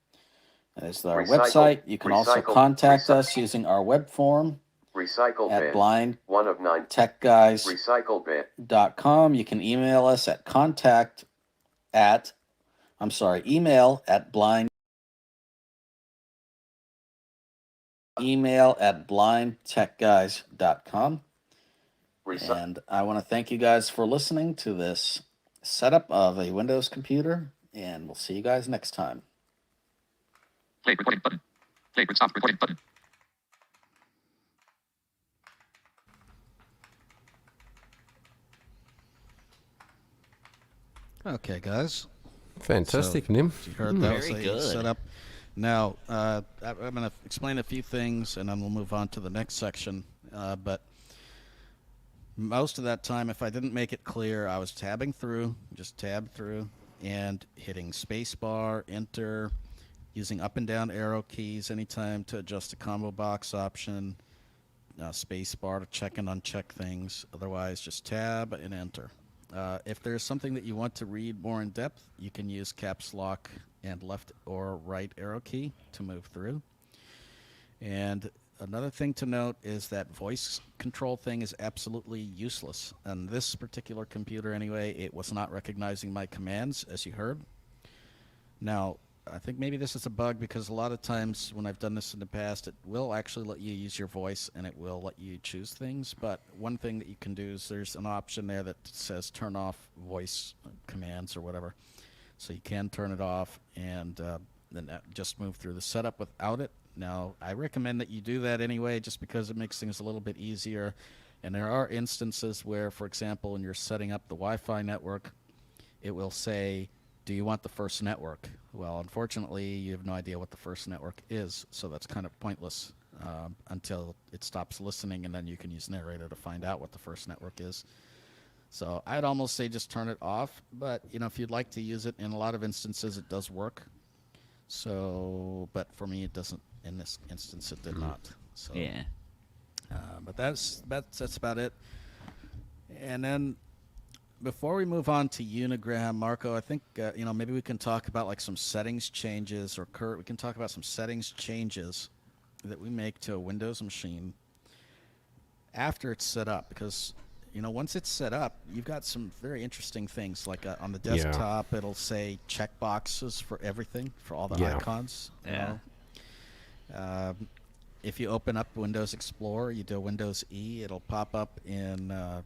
A: That is our website. You can also contact us using our web form
F: Recycle
A: at
F: bin. 1 of 9.
A: blindtechguys.com.
F: Recycle bin.
A: You can email us at email at blindtechguys.com. And I want to thank you guys for listening to this setup of a Windows computer, and we'll see you guys next time.
G: Play recording button. Play stop recording button.
A: Okay, guys.
B: Fantastic, Nim.
A: You heard that
H: Very
A: was a
H: good.
A: setup. Now, I'm going to explain a few things, and then we'll move on to the next section. But most of that time, if I didn't make it clear, I was tabbing through, just tab through, and hitting spacebar, enter, using up and down arrow keys anytime to adjust a combo box option, spacebar to check and uncheck things. Otherwise, just tab and enter. If there's something that you want to read more in depth, you can use caps lock and left or right arrow key to move through. And another thing to note is that voice control thing is absolutely useless. On this particular computer anyway, it was not recognizing my commands, as you heard. Now, I think maybe this is a bug because a lot of times when I've done this in the past, it will actually let you use your voice and it will let you choose things. But one thing that you can do is there's an option there that says turn off voice commands or whatever. So you can turn it off and then just move through the setup without it. Now, I recommend that you do that anyway just because it makes things a little bit easier. And there are instances where, for example, when you're setting up the Wi-Fi network, it will say, do you want the first network? Well, unfortunately, you have no idea what the first network is, so that's kind of pointless until it stops listening, and then you can use Narrator to find out what the first network is. So I'd almost say just turn it off, but you know, if you'd like to use it, in a lot of instances it does work. So, but for me, it doesn't. In this instance, it did not. So,
C: Yeah.
A: but that's about it. And then before we move on to Unigram, Marco, I think maybe we can talk about like some settings changes, or Kurt, we can talk about some settings changes that we make to a Windows machine after it's set up, because once it's set up, you've got some very interesting things. Like on the
B: Yeah.
A: desktop, it'll say checkboxes for everything, for all the
B: Yeah.
A: icons.
C: Yeah.
A: If you open up Windows Explorer, you do Windows E, it'll pop up in a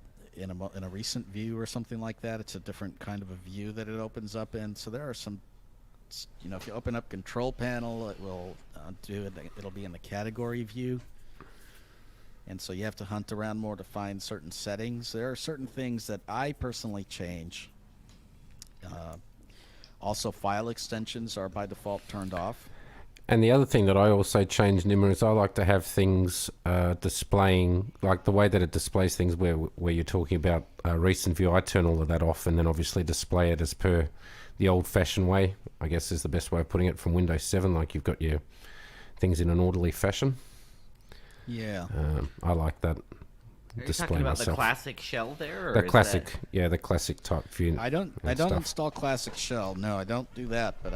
A: recent view or something like that. It's a different kind of a view that it opens up in. So there are some, if you open up Control Panel, it will it'll be in the category view. And so you have to hunt around more to find certain settings. There are certain things that I personally change. Also, file extensions are by default turned off.
B: And the other thing that I also change, Nimmer, is I like to have things displaying, like the way that it displays things where you're talking about recent view. I turn all of that off and then obviously display it as per the old-fashioned way, I guess is the best way of putting it, from Windows 7, like you've got your things in an orderly fashion.
A: Yeah.
B: I like that.
C: Are you
B: Display
C: talking about the
B: myself.
C: classic shell there? Or
B: The
C: is
B: classic, the classic type view.
A: I don't
B: and stuff.
A: install Classic Shell. No, I don't do that. But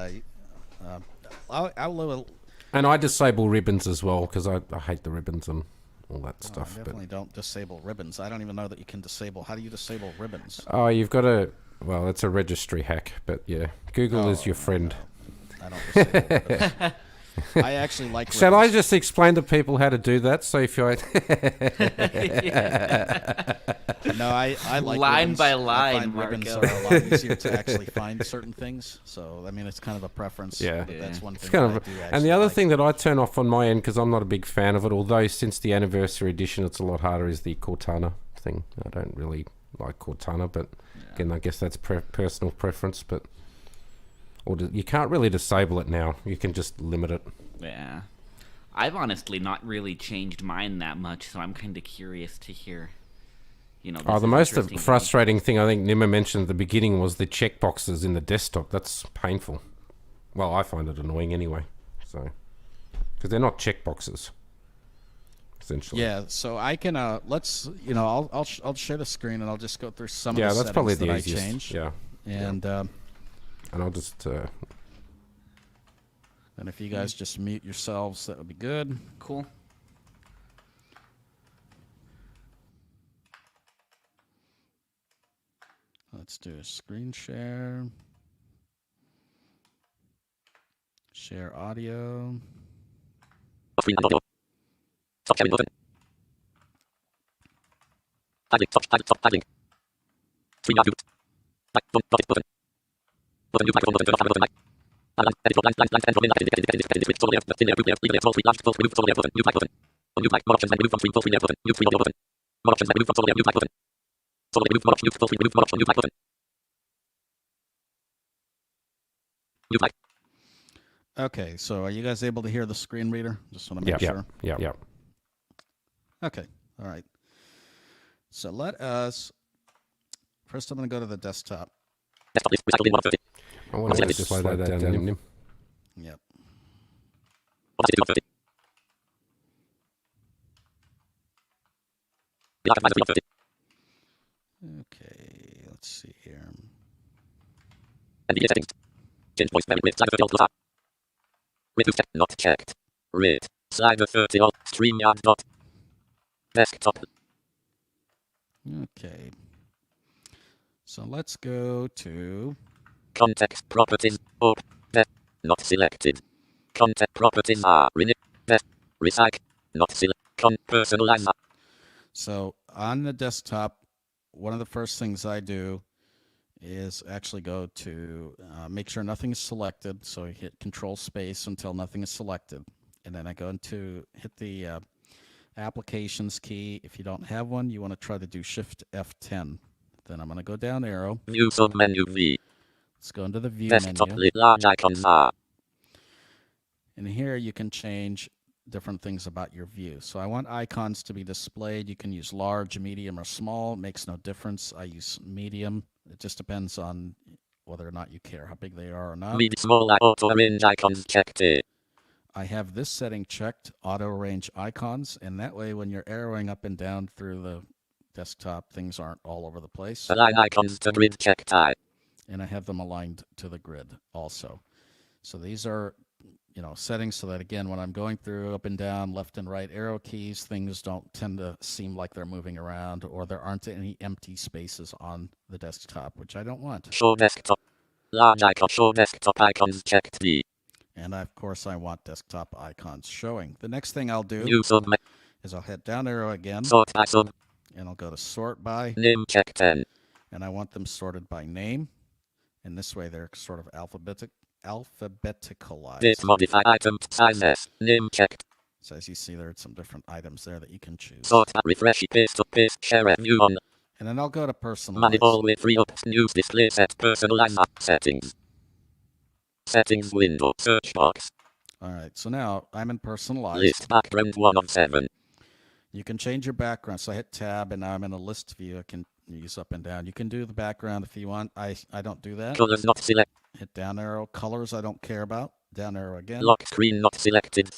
A: I'll
B: And I disable ribbons as well, because I hate the ribbons and all that
A: I
B: stuff.
A: definitely don't disable ribbons. I don't even know that you can disable. How do you disable ribbons?
B: Oh, you've got to. Well, it's a registry hack, but yeah, Google is your friend.
A: No, I don't disable ribbons. I actually like ribbons.
B: Shall I just explain to people how to do that? So if you,
A: No, I like
C: Line
A: ribbons.
C: by
A: I
C: line,
A: find ribbons
C: Marco.
A: are a lot easier to actually find certain things. So I mean, it's kind of a preference.
B: Yeah.
A: But that's one
B: it's
A: thing
B: kind
A: that
B: of.
A: I do
B: And the
A: actually
B: other
A: like.
B: thing that I turn off on my end, because I'm not a big fan of it, although since the anniversary edition it's a lot harder, is the Cortana thing. I don't really like Cortana, but again, I guess that's personal preference. But you can't really disable it now. You can just limit it.
C: Yeah. I've honestly not really changed mine that much, so I'm kind of curious to hear. This
B: Oh, the
C: is
B: most
C: interesting to me.
B: frustrating thing I think Nimmer mentioned at the beginning was the checkboxes in the desktop. That's painful. Well, I find it annoying anyway. So, because they're not checkboxes, essentially.
A: Yeah, so I can let's I'll share the screen and I'll just go through some
B: Yeah,
A: of the
B: that's probably
A: settings
B: the
A: that
B: easiest.
A: I changed.
B: Yeah,
A: And
B: and I'll just.
A: and if you guys just mute yourselves, that would be good.
C: Cool.
A: Let's do a screen share. Share audio.
G: Screen and audio. Stop sharing button. Tag link. Stop tag link. Screen mute. Tag button. Button mute microphone button. Turn off button mic. Edit lines control in edit switch total left thin layer even layer full screen last full remove total layer button mute mic button. Mute mic. More options and remove from screen full screen layer button. Mute screen audio button. More options and remove from total layer mute mic button. Total layer remove more options mute full screen remove more option mute mic button. Mute mic.
A: Okay, so are you guys able to hear the screen reader? Just want to
B: Yeah,
A: make sure.
B: yeah.
A: Okay, all right. So let us. First, I'm going to go to the desktop.
G: Desktop list recycled in 1 of 30.
B: I want to just slow that down, Nim.
A: Yep.
G: Opacity 2 of 30. Black and white 3 of 30.
A: Okay, let's see here.
G: NVDA settings. Change voice memory with slider 30 alt plus R. With checked, not checked. Read. Slider 30 alt. StreamYard dot. Desktop.
A: Okay. So let's go to.
G: Context properties. Op. Not selected. Content properties are recycle. Not select. Personalize.
A: So on the desktop, one of the first things I do is actually go to make sure nothing is selected. So I hit Control Space until nothing is selected. And then I go into hit the Applications key. If you don't have one, you want to try to do Shift F10. Then I'm going to go down arrow.
G: View submenu V.
A: Let's go into the View
G: Desktop
A: menu.
G: lit large icons are.
A: And here you can change different things about your view. So I want icons to be displayed. You can use large, medium, or small. It makes no difference. I use medium. It just depends on whether or not you care how big they are or not.
G: Mid small auto arrange icons checked.
A: I have this setting checked, auto arrange icons, and that way when you're arrowing up and down through the desktop, things aren't all over the place.
G: Align icons to grid checked.
A: And I have them aligned to the grid also. So these are, settings so that, again, when I'm going through up and down, left and right arrow keys, things don't tend to seem like they're moving around, or there aren't any empty spaces on the desktop, which I don't want.
G: Show desktop. Large icon. Show desktop icons checked. D.
A: And of course, I want desktop icons showing. The next thing I'll do
G: New sub.
A: is I'll hit down arrow again,
G: Sort by sub.
A: and I'll go to sort by,
G: Name check 10.
A: and I want them sorted by name. And this way they're sort of alphabeticalized.
G: Date modify item size S. Name checked.
A: So as you see, there are some different items there that you can choose.
G: Sort by refresh paste up paste share view on.
A: And then I'll go to personalize.
G: Manage all way free up. News display set personalize app settings. Settings window search box.
A: All right, so now I'm in personalize.
G: List background 1 of 7.
A: You can change your background. So I hit tab, and now I'm in a list view. I can use up and down. You can do the background if you want. I don't do that.
G: Colors not select.
A: Hit down arrow. Colors I don't care about. Down arrow again.
G: Lock screen not selected.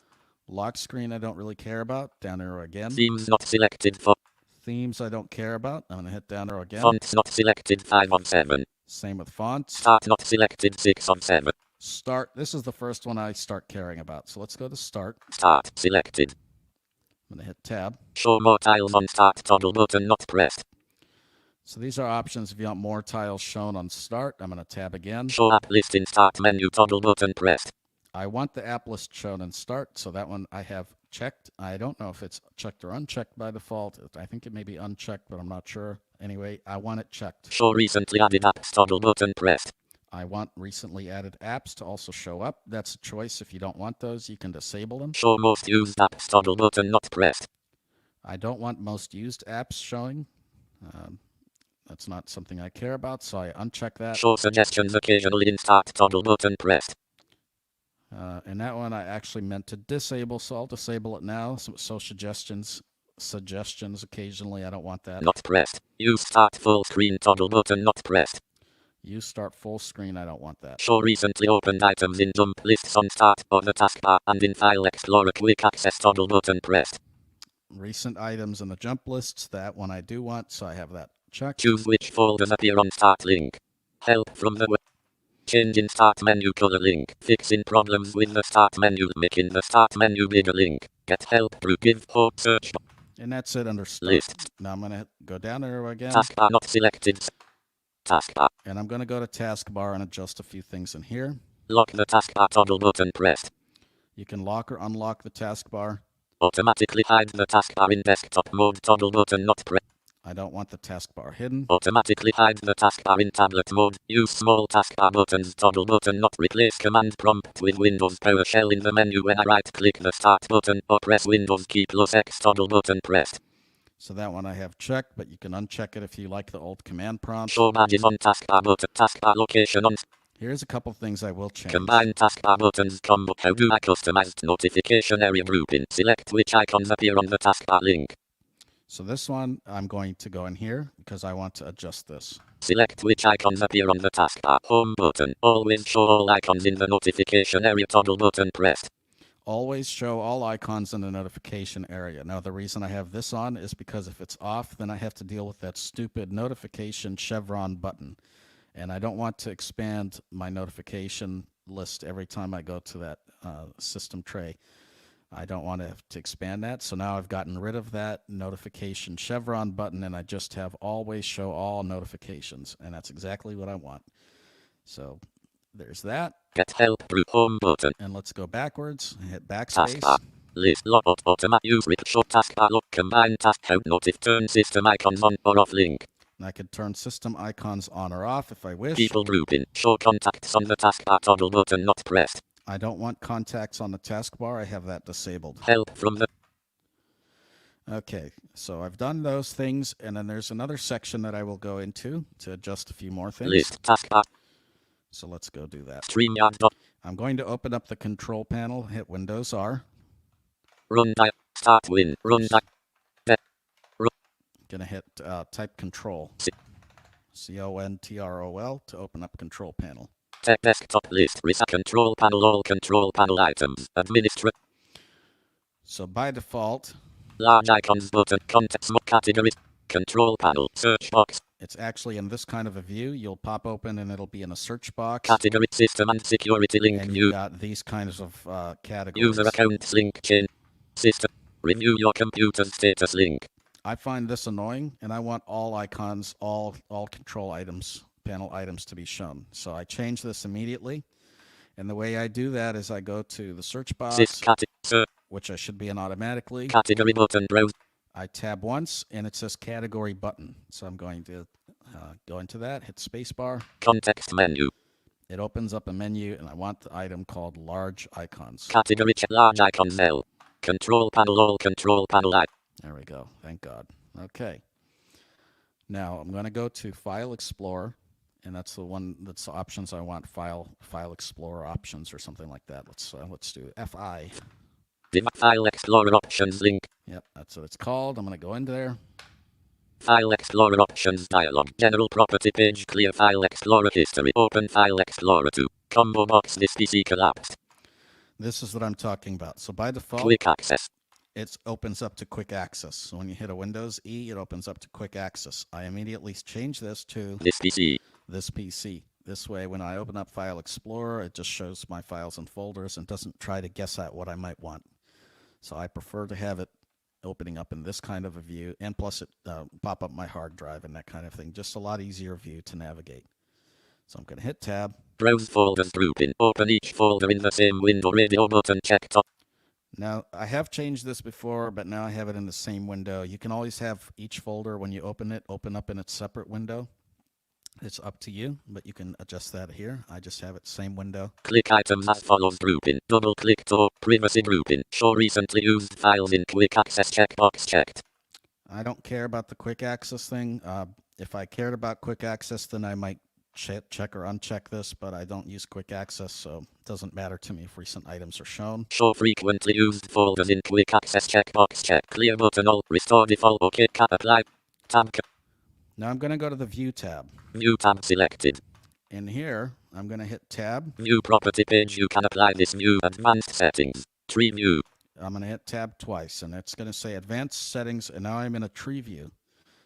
A: Lock screen I don't really care about. Down arrow again.
G: Themes not selected for.
A: Themes I don't care about. I'm going to hit down arrow again.
G: Fonts not selected 5 of 7.
A: Same with fonts.
G: Start not selected 6 of 7.
A: Start. This is the first one I start caring about. So let's go to start.
G: Start selected.
A: I'm going to hit tab.
G: Show more tiles on start toggle button not pressed.
A: So these are options if you want more tiles shown on start. I'm going to tab again.
G: Show app list in start menu toggle button pressed.
A: I want the app list shown in start, so that one I have checked. I don't know if it's checked or unchecked by default. I think it may be unchecked, but I'm not sure. Anyway, I want it checked.
G: Show recently added apps toggle button pressed.
A: I want recently added apps to also show up. That's a choice. If you don't want those, you can disable them.
G: Show most used apps toggle button not pressed.
A: I don't want most used apps showing. That's not something I care about, so I uncheck that.
G: Show suggestions occasionally in start toggle button pressed.
A: And that one I actually meant to disable, so I'll disable it now. So suggestions occasionally, I don't want that.
G: Not pressed. Use start full screen toggle button not pressed.
A: Use start full screen, I don't want that.
G: Show recently opened items in jump lists on start of the taskbar and in file explorer quick access toggle button pressed.
A: Recent items in the jump lists, that one I do want, so I have that checked.
G: Choose which folders appear on start link. Help from the web. Change in start menu color link. Fixing problems with the start menu. Making the start menu bigger link. Get help through give hope search.
A: And that's it under start.
G: List.
A: Now I'm going to go down arrow again.
G: Taskbar not selected. Taskbar.
A: And I'm going to go to taskbar and adjust a few things in here.
G: Lock the taskbar toggle button pressed.
A: You can lock or unlock the taskbar.
G: Automatically hide the taskbar in desktop mode toggle button not pressed.
A: I don't want the taskbar hidden.
G: Automatically hide the taskbar in tablet mode. Use small taskbar buttons toggle button not replace command prompt with Windows PowerShell in the menu when I right click the start button or press Windows key plus X toggle button pressed.
A: So that one I have checked, but you can uncheck it if you like the old command prompt.
G: Show badges on taskbar button. Taskbar location on.
A: Here's a couple things I will change.
G: Combine taskbar buttons combo. How do I customize notification area grouping? Select which icons appear on the taskbar link.
A: So this one, I'm going to go in here because I want to adjust this.
G: Select which icons appear on the taskbar. Home button. Always show all icons in the notification area toggle button pressed.
A: Always show all icons in the notification area. Now, the reason I have this on is because if it's off, then I have to deal with that stupid notification chevron button. And I don't want to expand my notification list every time I go to that system tray. I don't want to have to expand that. So now I've gotten rid of that notification chevron button, and I just have always show all notifications. And that's exactly what I want. So there's that.
G: Get help through home button.
A: And let's go backwards. Hit backspace.
G: Taskbar. List lock automatic use show taskbar lock combine task how notif turn system icons on or off link.
A: And I could turn system icons on or off if I wish.
G: People grouping. Show contacts on the taskbar toggle button not pressed.
A: I don't want contacts on the taskbar. I have that disabled.
G: Help from the.
A: Okay, so I've done those things, and then there's another section that I will go into to adjust a few more things.
G: List taskbar.
A: So let's go do that.
G: StreamYard.
A: I'm going to open up the control panel, hit Windows R.
G: Run die. Start win. Run die.
A: Gonna hit type control. CONTROL, to open up control panel.
G: Tech desktop list. Control panel. All control panel items. Administrator.
A: So by default,
G: Large icons button. Context categories. Control panel. Search box.
A: it's actually in this kind of a view. You'll pop open and it'll be in a search box.
G: Category system and security link.
A: And
G: View.
A: you've got these kinds of categories.
G: User accounts link chain. System. Review your computer's status link.
A: I find this annoying, and I want all icons, all control items, panel items to be shown. So I change this immediately. And the way I do that is I go to the search box, which I should be in automatically.
G: Category button. Browse.
A: I tab once, and it says category button. So I'm going to go into that, hit spacebar.
G: Context menu.
A: It opens up a menu, and I want the item called large icons.
G: Category large icons L. Control panel. All control panel items.
A: There we go. Thank God. Okay. Now I'm going to go to File Explorer, and that's the one that's the options I want. File Explorer options or something like that. Let's do FI.
G: File Explorer options link.
A: Yep, that's what it's called. I'm going to go into there.
G: File Explorer options dialog. General property page. Clear File Explorer history. Open File Explorer 2. Combo box. This PC collapsed.
A: This is what I'm talking about. So by default,
G: Quick access.
A: it opens up to quick access. So when you hit a Windows E, it opens up to quick access. I immediately change this to
G: This PC.
A: This PC. This way, when I open up File Explorer, it just shows my files and folders and doesn't try to guess at what I might want. So I prefer to have it opening up in this kind of a view, and plus it pop up my hard drive and that kind of thing. Just a lot easier view to navigate. So I'm going to hit Tab.
G: Browse folders grouping. Open each folder in the same window. Radio button checked.
A: Now, I have changed this before, but now I have it in the same window. You can always have each folder, when you open it, open up in its separate window. It's up to you, but you can adjust that here. I just have it same window.
G: Click items as follows grouping. Double click to privacy grouping. Show recently used files in quick access checkbox checked.
A: I don't care about the quick access thing. If I cared about quick access, then I might check or uncheck this, but I don't use quick access, so it doesn't matter to me if recent items are shown.
G: Show frequently used folders in quick access checkbox check. Clear button all. Restore default. OK. Apply. Tab.
A: Now I'm going to go to the View tab.
G: View tab selected.
A: In here, I'm going to hit Tab.
G: View property page. You can apply this view. Advanced settings. Tree view.
A: I'm going to hit Tab twice, and it's going to say Advanced Settings, and now I'm in a tree view.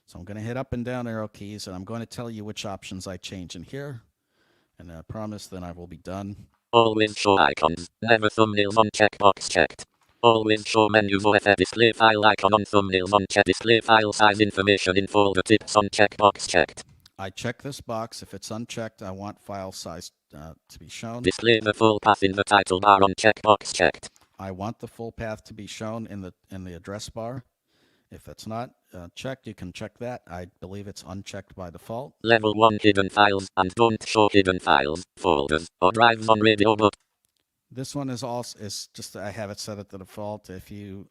A: So I'm going to hit up and down arrow keys, and I'm going to tell you which options I change in here. And I promise then I will be done.
G: Always show icons. Never thumbnails on checkbox checked. Always show menus OFF display file icon on thumbnails on check. Display file size information in folder tips on checkbox checked.
A: I check this box. If it's unchecked, I want file size to be shown.
G: Display the full path in the title bar on checkbox checked.
A: I want the full path to be shown in the address bar. If it's not checked, you can check that. I believe it's unchecked by default.
G: Level 1 hidden files and don't show hidden files, folders, or drives on radio but
A: This one is just I have it set at the default. If you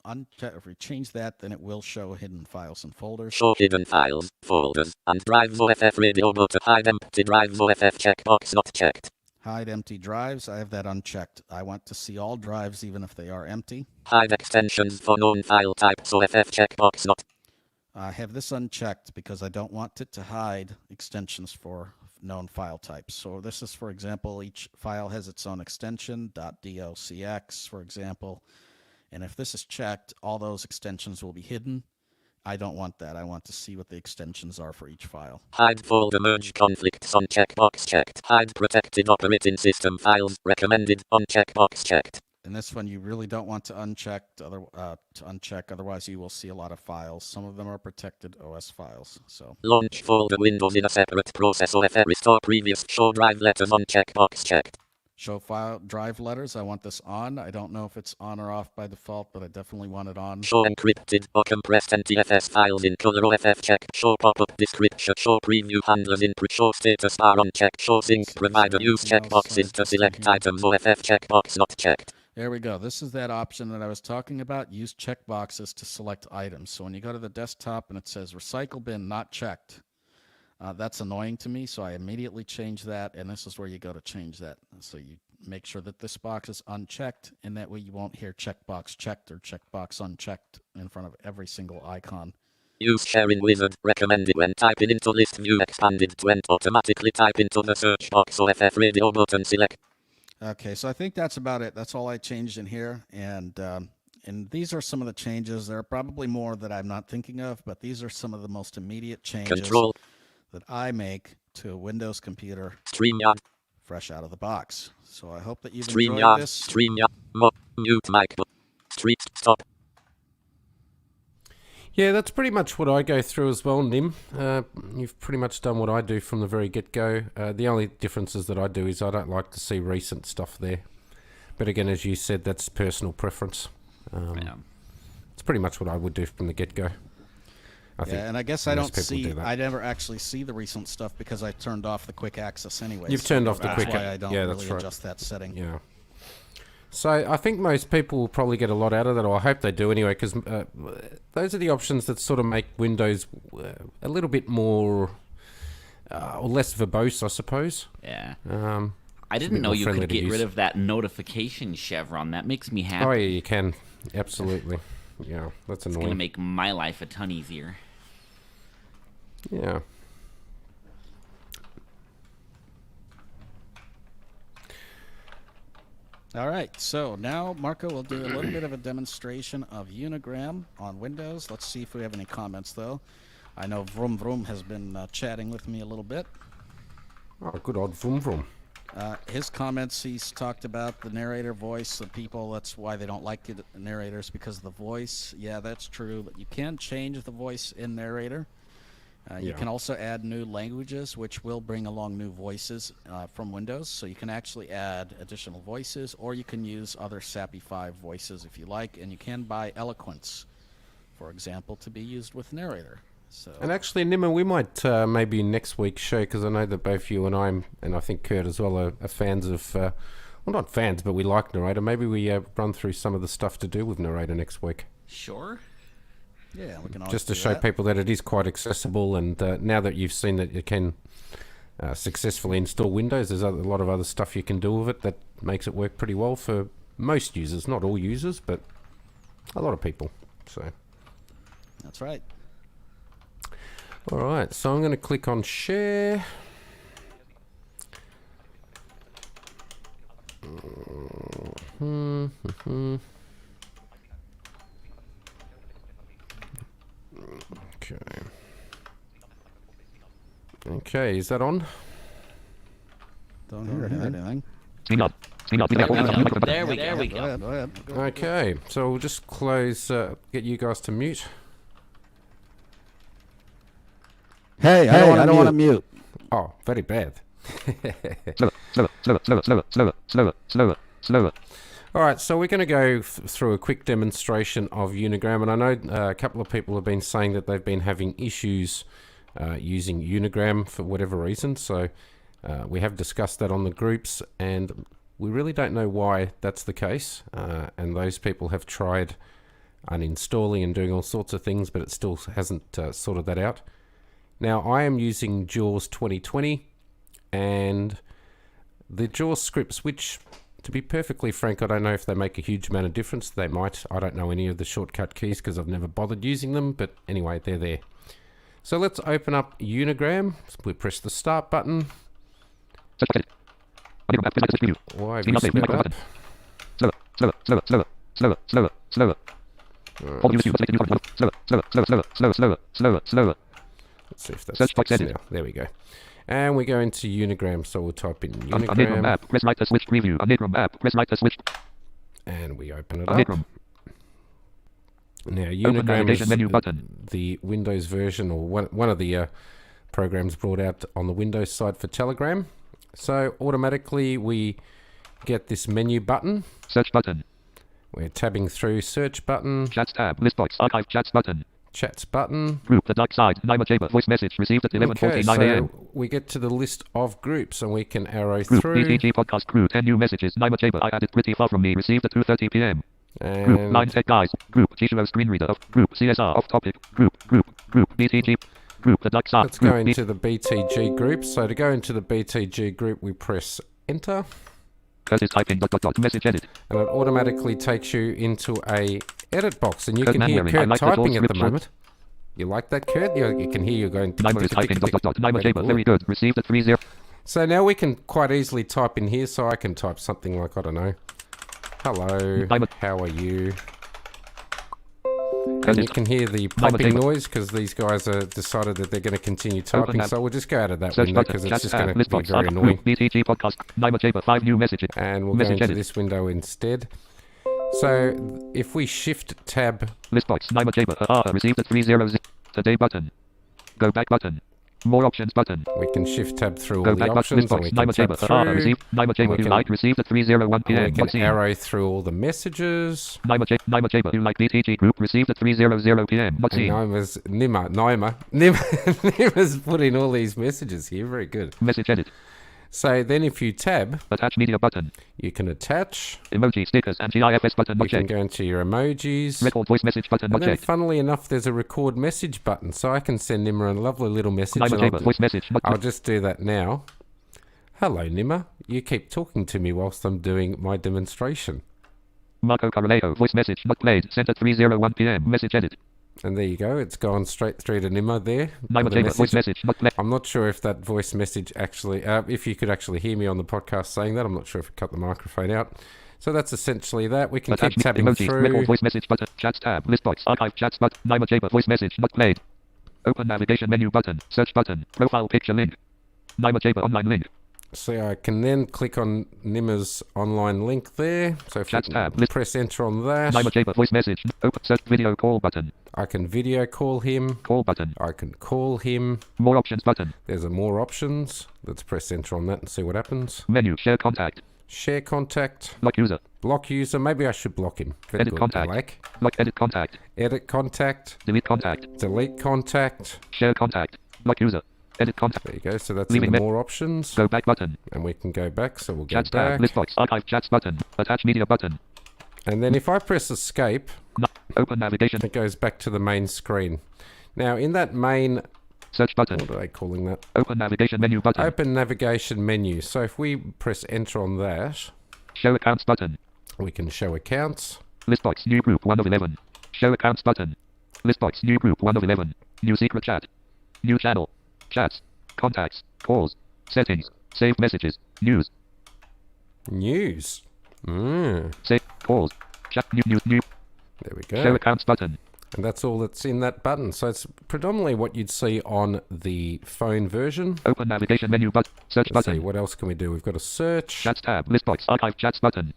A: change that, then it will show hidden files and folders.
G: Show hidden files, folders, and drives OFF radio but hide empty drives OFF checkbox not checked.
A: Hide empty drives, I have that unchecked. I want to see all drives even if they are empty.
G: Hide extensions for known file types OFF checkbox not.
A: I have this unchecked because I don't want it to hide extensions for known file types. So this is, for example, each file has its own extension, .docx, for example. And if this is checked, all those extensions will be hidden. I don't want that. I want to see what the extensions are for each file.
G: Hide folder merge conflicts on checkbox checked. Hide protected operating system files recommended on checkbox checked.
A: And this one you really don't want to uncheck, otherwise you will see a lot of files. Some of them are protected OS files. So
G: launch folder windows in a separate process OFF restore previous show drive letters on checkbox checked.
A: Show file drive letters, I want this on. I don't know if it's on or off by default, but I definitely want it on.
G: Show encrypted or compressed NTFS files in color OFF check. Show pop-up description. Show preview handlers in show status bar on check. Show sync provider use checkboxes to select items OFF checkbox not checked.
A: There we go. This is that option that I was talking about. Use checkboxes to select items. So when you go to the desktop and it says recycle bin not checked, that's annoying to me. So I immediately change that. And this is where you go to change that. So you make sure that this box is unchecked. And that way you won't hear checkbox checked or checkbox unchecked in front of every single icon
G: Use sharing wizard recommended when typing into list view expanded to automatically type into the search box or FF radio button select.
A: Okay, so I think that's about it. That's all I changed in here, and these are some of the changes. There are probably more that I'm not thinking of, but these are some of the most immediate changes
G: Control.
A: that I make to a Windows computer
G: StreamYard.
A: fresh out of the box. So I hope that you've enjoyed
G: StreamYard.
A: this.
G: StreamYard. Mute mic. Street stop.
B: Yeah, that's pretty much what I go through as well, Nim. You've pretty much done what I do from the very get-go. The only differences that I do is I don't like to see recent stuff there. But again, as you said, that's personal preference.
C: Yeah.
B: It's pretty much what I would do from the get-go. I think
A: Yeah, and I guess I
B: most
A: don't
B: people
A: see.
B: do that.
A: I never actually see the recent stuff because I turned off the quick access anyway.
B: You've turned off the
A: that's
B: quick
A: why
B: ac-
A: I don't
B: yeah, that's
A: really
B: right.
A: adjust that setting.
B: Yeah. So I think most people will probably get a lot out of that, or I hope they do anyway, because those are the options that sort of make Windows a little bit more, or less verbose, I suppose.
C: Yeah.
B: a
C: I didn't
B: bit
C: know
B: more
C: you
B: friendly
C: could
B: to
C: get
B: use.
C: rid of that notification chevron. That makes me happy.
B: Oh yeah, you can. Absolutely. Yeah, that's
C: It's gonna
B: annoying.
C: make my life a ton easier.
B: Yeah.
A: All right, so now Marco will do a little bit of a demonstration of Unigram on Windows. Let's see if we have any comments, though. I know Vroom Vroom has been chatting with me a little bit.
B: Oh, good old vroom vroom.
A: His comments, he's talked about the narrator voice. The people, that's why they don't like the narrators, because of the voice. Yeah, that's true, but you can change the voice in narrator. You
B: Yeah.
A: can also add new languages, which will bring along new voices from Windows. So you can actually add additional voices, or you can use other SAPI 5 voices if you like. And you can buy Eloquence, for example, to be used with narrator. So
B: And actually, Nimmer, we might maybe next week's show, because I know that both you and I think Kurt as well, are fans of, well, not fans, but we like narrator. Maybe we run through some of the stuff to do with narrator next week.
C: Sure.
A: yeah, we can always
B: Just to
A: do
B: show
A: that.
B: people that it is quite accessible, and now that you've seen that you can successfully install Windows, there's a lot of other stuff you can do with it that makes it work pretty well for most users. Not all users, but a lot of people. So,
A: That's right.
B: all right, so I'm going to click on share. Okay. Okay, is that on?
A: Don't hear anything.
G: Speed up. Speed up.
C: There we
A: Go
C: go.
A: ahead, go ahead.
B: Okay, so we'll just close, get you guys to mute.
A: Hey, I don't want to mute.
B: Oh, very bad.
G: Slower.
B: All right, so we're going to go through a quick demonstration of Unigram, and I know a couple of people have been saying that they've been having issues using Unigram for whatever reason, so we have discussed that on the groups, and we really don't know why that's the case, and those people have tried uninstalling and doing all sorts of things, but it still hasn't sorted that out. Now, I am using JAWS 2020, and the JAWS scripts, which, to be perfectly frank, I don't know if they make a huge amount of difference. They might. I don't know any of the shortcut keys because I've never bothered using them, but anyway, they're there. So let's open up Unigram. We press the start button. Why have you sped up? Let's see if that sticks now. There we go. And we go into Unigram, so we'll type in Unigram.
G: Press right to switch preview. Unidrum app. Press right to switch.
B: And we open it up.
G: Unidrum.
B: Now,
G: Open
B: Unigram
G: navigation
B: is
G: menu button.
B: the Windows version, or one of the programs brought out on the Windows side for Telegram. So automatically we get this menu button.
G: Search button.
B: We're tabbing through search button,
G: Chats tab. List box. Archive chats button.
B: chats button.
G: Group. The dark side. Naima Chamber. Voice message received at 11:49 a.m.
B: so we get to the list of groups and we can arrow
G: Group.
B: through.
G: BTG podcast group. 10 new messages. Naima Chamber. I added pretty far from me. Received at 2:30 p.m. Group.
B: And
G: 9 tech guys. Group. Chishiro screen reader. Of group. CSR. Off topic. Group. BTG. Group. The dark side.
B: let's go into the BTG group. So to go into the BTG group, we press enter.
G: Curses typing. Message edit.
B: And it automatically takes you into a edit box. And you
G: Kurt
B: can hear
G: Manwaring, I
B: Kurt
G: like the
B: typing
G: full
B: at the
G: script
B: moment. You like that, Kurt? You can hear you going...
G: Nyma is typing dot dot dot. Nyma Jaber, very good. Received a 30.
B: So now we can quite easily type in here. So I can type something like, I don't know. Hello, how are you? And you can hear the popping noise because these guys have decided that they're going to continue typing. So we'll just go out of that window because it's just going to be very annoying.
G: BTG podcast. Nyma Jaber, 5 new messages.
B: And we'll go into this window instead. So if we shift tab...
G: List box. Nyma Jaber. Received a 30. Today button. Go back button. More options button.
B: We can shift tab through
G: Go
B: all the
G: back
B: options.
G: button.
B: And we can
G: Nyma
B: tab through.
G: Received. Nyma Jaber. You like received at 3:01 p.m.
B: We can arrow through all the messages.
G: Nyma Jaber. You like BTG group received at 3:00 p.m. What's seen?
B: Nima's put in all these messages here. Very good.
G: Message edit.
B: So then if you tab,
G: attach media button.
B: You can attach.
G: Emoji, stickers, and GIFs button.
B: You can go into your emojis.
G: Record voice message button.
B: And then funnily enough, there's a record message button. So I can send Nima a lovely little message.
G: Voice message.
B: I'll just do that now. Hello, Nima. You keep talking to me whilst I'm doing my demonstration.
G: Marco Corralejo, voice message not played. Sent at 3:01 p.m. Message edit.
B: And there you go. It's gone straight through to Nima there.
G: Voice message not played.
B: I'm not sure if that voice message actually, if you could actually hear me on the podcast saying that. I'm not sure if I cut the microphone out. So that's essentially that. We can keep tabbing
G: emojis,
B: through.
G: Record voice message button. Chats tab. List box. Archive chats button. Nyma Jaber voice message not played. Open navigation menu button. Search button. Profile picture link. Nyma Jaber online link.
B: So I can then click on Nima's online link there. So if
G: Chats tab.
B: Press enter on that.
G: Nyma Jaber voice message. Open search video call button.
B: I can video call him.
G: Call button.
B: I can call him.
G: More options button.
B: There's a more options. Let's press enter on that and see what happens.
G: Menu. Share contact.
B: Share contact.
G: Block user.
B: Block user. Maybe I should block him. Very
G: edit
B: good,
G: contact. Block edit contact.
B: Edit contact.
G: Delete contact.
B: Delete contact.
G: Share contact. Block user. Edit contact.
B: There you go. So that's in the more options.
G: Go back button.
B: And we can go back. So we'll
G: chats
B: go back.
G: Tab. List box. Archive chats button. Attach media button.
B: And then if I press escape,
G: open navigation.
B: It goes back to the main screen. Now in that main
G: search button.
B: What are they calling that?
G: Open navigation menu button.
B: Open navigation menu. So if we press enter on that,
G: show accounts button.
B: We can show accounts.
G: List box. New group 1 of 11. Show accounts button. List box. New group 1 of 11. New secret chat. New channel. Chats. Contacts. Calls. Settings. Save messages. News.
B: News.
G: Save calls. Chat. New.
B: There we go.
G: Show accounts button.
B: And that's all that's in that button. So it's predominantly what you'd see on the phone version.
G: Open navigation menu button. Search
B: Let's
G: button.
B: see, what else can we do? We've got a search.
G: Chats tab. List box. Archive chats button.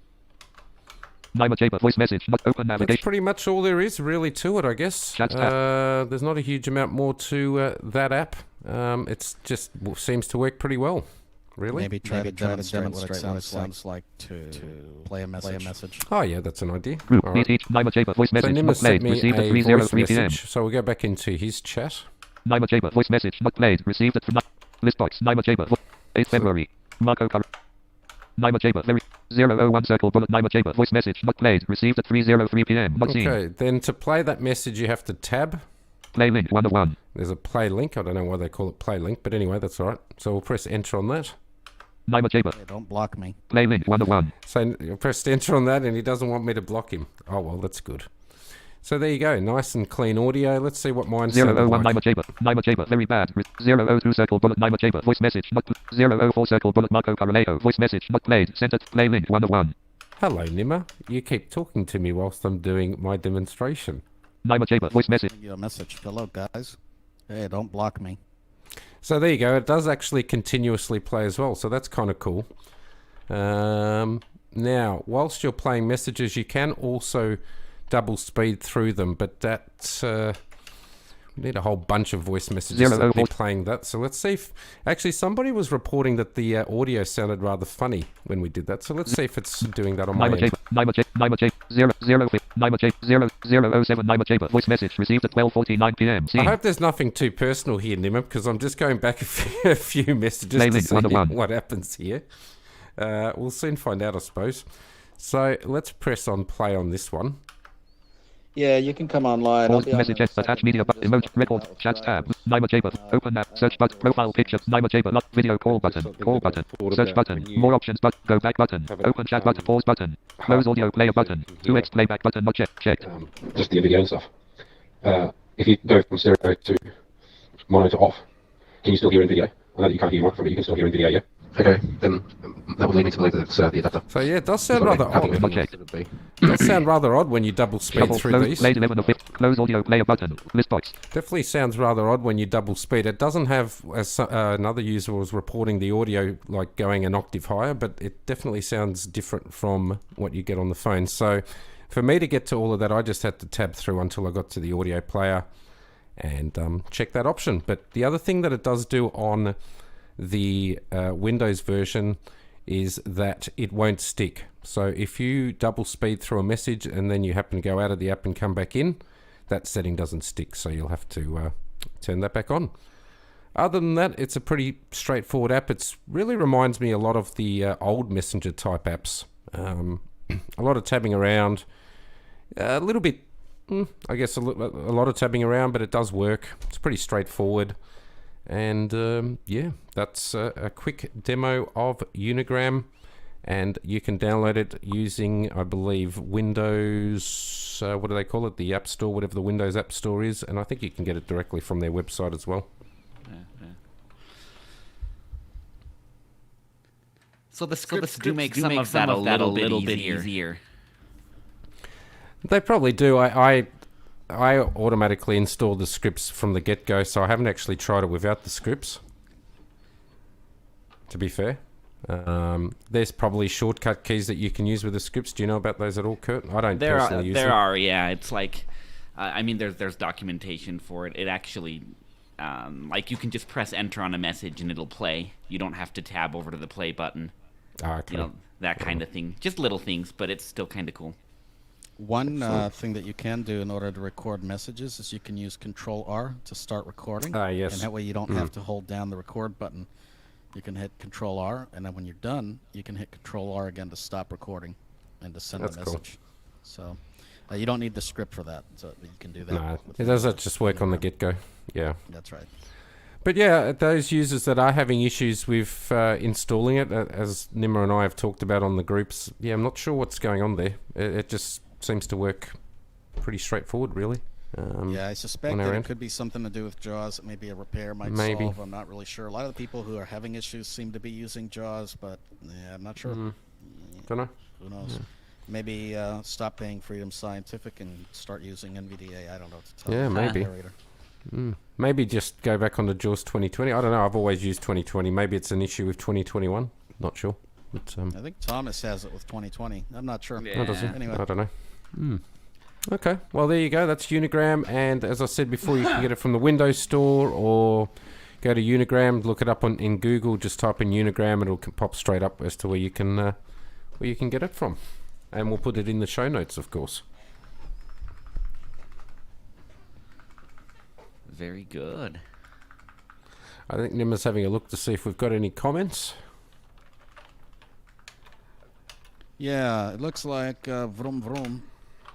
G: Nyma Jaber voice message. Not open navigation.
B: That's pretty much all there is really to it, I guess.
G: Chats tab.
B: There's not a huge amount more to that app. It's just seems to work pretty well. Really?
A: Maybe try to demonstrate what it sounds like to play a message.
B: Oh yeah, that's an idea.
G: Group Nyma Jaber voice message.
B: So
G: Not played. Received at 3:03 p.m.
B: So we'll go back into his chat.
G: Nyma Jaber voice message. Not played. Received at list box. Nyma Jaber 8th February. Marco Nyma Jaber very 001 circle bullet. Nyma Jaber voice message. Not played. Received at 3:03 p.m. Not seen.
B: Okay, then to play that message you have to tab.
G: Play link 1 of 1.
B: There's a play link. I don't know why they call it play link, but anyway, that's all right. So we'll press enter on that.
G: Nyma Jaber.
A: Hey, don't block me.
G: Play link 1 of 1.
B: So you press enter on that and he doesn't want me to block him. Oh well, that's good. So there you go, nice and clean audio. Let's see what mine sounded
G: 001
B: like.
G: Nyma Jaber. Nyma Jaber very bad. 002 circle bullet. Nyma Jaber voice message. Not 004 circle bullet. Marco Corralejo voice message. Not played. Sent at play link 1 of 1.
B: Hello Nima, you keep talking to me whilst I'm doing my demonstration.
G: Nyma Jaber voice message.
A: Send you a message. Hello guys. Hey, don't block me.
B: So there you go. It does actually continuously play as well. So that's kind of cool. Now, whilst you're playing messages, you can also double speed through them. But that's... we need a whole bunch of voice messages to be playing that. So let's see if... Actually, somebody was reporting that the audio sounded rather funny when we did that. So let's see if it's doing that on my end.
G: Nyma Jaber 007 Nyma Jaber voice message received at 12:49 p.m.
B: I hope there's nothing too personal here, Nima, because I'm just going back a few messages to see what happens here. We'll soon find out, I suppose. So let's press on play on this one.
H: Yeah, you can come online.
G: Message attach media button. Emoji record chats tab. Nyma Jaber open app search button profile picture. Nyma Jaber not video call button. Call button. Search button. More options button. Go back button. Open chat button. Pause button. Close audio player button. 2x playback button not checked.
I: Just the video stuff.
G: If you go from stereo to mono to off, can you still hear in video? I know that you can't hear your microphone, but you can still hear in video, yeah? Okay, then that would lead me to believe that it's the adapter.
B: So yeah, it does sound rather odd. It does sound rather odd when you double speed through these.
G: Close audio player button. List box.
B: Definitely sounds rather odd when you double speed. It doesn't have, as another user was reporting, the audio like going an octave higher, but it definitely sounds different from what you get on the phone. So for me to get to all of that, I just had to tab through until I got to the audio player and check that option. But the other thing that it does do on the Windows version is that it won't stick. So if you double speed through a message and then you happen to go out of the app and come back in, that setting doesn't stick, so you'll have to turn that back on. Other than that, it's a pretty straightforward app. It really reminds me a lot of the old Messenger type apps. A lot of tabbing around, a little bit, I guess a lot of tabbing around, but it does work. It's pretty straightforward. And yeah, that's a quick demo of Unigram, and you can download it using, I believe, Windows, what do they call it, the App Store, whatever the Windows App Store is, and I think you can get it directly from their website as well.
C: So the scripts do make some of that a little bit easier.
B: They probably do. I automatically install the scripts from the get-go, so I haven't actually tried it without the scripts, to be fair. There's probably shortcut keys that you can use with the scripts. Do you know about those at all, Kurt? I don't personally use them.
C: There are, yeah. It's like, I mean, there's documentation for it. It actually, like, you can just press enter on a message and it'll play. You don't have to tab over to the play button.
B: Okay.
C: You know, that kind of thing. Just little things, but it's still kind of cool.
A: One thing that you can do in order to record messages is you can use Control-R to start recording.
B: Yes.
A: And that way you don't have to hold down the record button. You can hit Control-R, and then when you're done, you can hit Control-R again to stop recording and to send a message.
B: Cool.
A: So you don't need the script for that, so you can do that.
B: No, it does just work on the get-go. Yeah.
A: That's right.
B: But yeah, those users that are having issues with installing it, as Nimmer and I have talked about on the groups, yeah, I'm not sure what's going on there. It just seems to work pretty straightforward, really.
A: Yeah, I suspect that it could be something to do with JAWS. Maybe a repair might solve. I'm not really sure. A lot of the people who are having issues seem to be using JAWS, but yeah, I'm not sure.
B: Don't know.
A: Who knows? Yeah. Maybe stop paying Freedom Scientific and start using NVDA. I don't know what to tell you.
B: Yeah, maybe. Maybe just go back on the JAWS 2020. I don't know. I've always used 2020. Maybe it's an issue with 2021. Not sure. But,
A: I think Thomas has it with 2020. I'm not sure.
B: Yeah. Does he?
A: Anyway.
B: I don't know. Okay. Well, there you go. That's Unigram. And as I said before, you can get it from the Windows Store or go to Unigram, look it up in Google. Just type in Unigram. It'll pop straight up as to where you can get it from. And we'll put it in the show notes, of course.
C: Very good.
B: I think Nimmer's having a look to see if we've got any comments.
A: Yeah, it looks like Vroom Vroom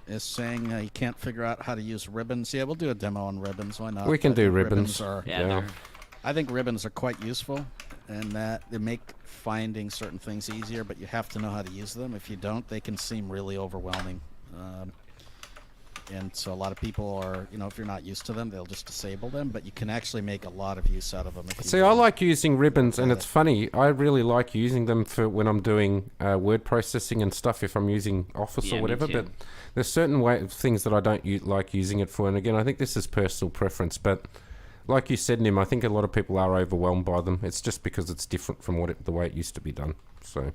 A: is saying he can't figure out how to use ribbons. Yeah, we'll do a demo on ribbons. Why not?
B: We can do ribbons.
A: I think ribbons are quite useful in that they make finding certain things easier, but you have to know how to use them. If you don't, they can seem really overwhelming. And so a lot of people are, if you're not used to them, they'll just disable them, but you can actually make a lot of use out of them.
B: See, I like using ribbons, and it's funny, I really like using them for when I'm doing word processing and stuff, if I'm using Office or whatever, but there's certain things that I don't like using it for, and again, I think this is personal preference, but like you said, Nim, I think a lot of people are overwhelmed by them. It's just because it's different from the way it used to be done, so,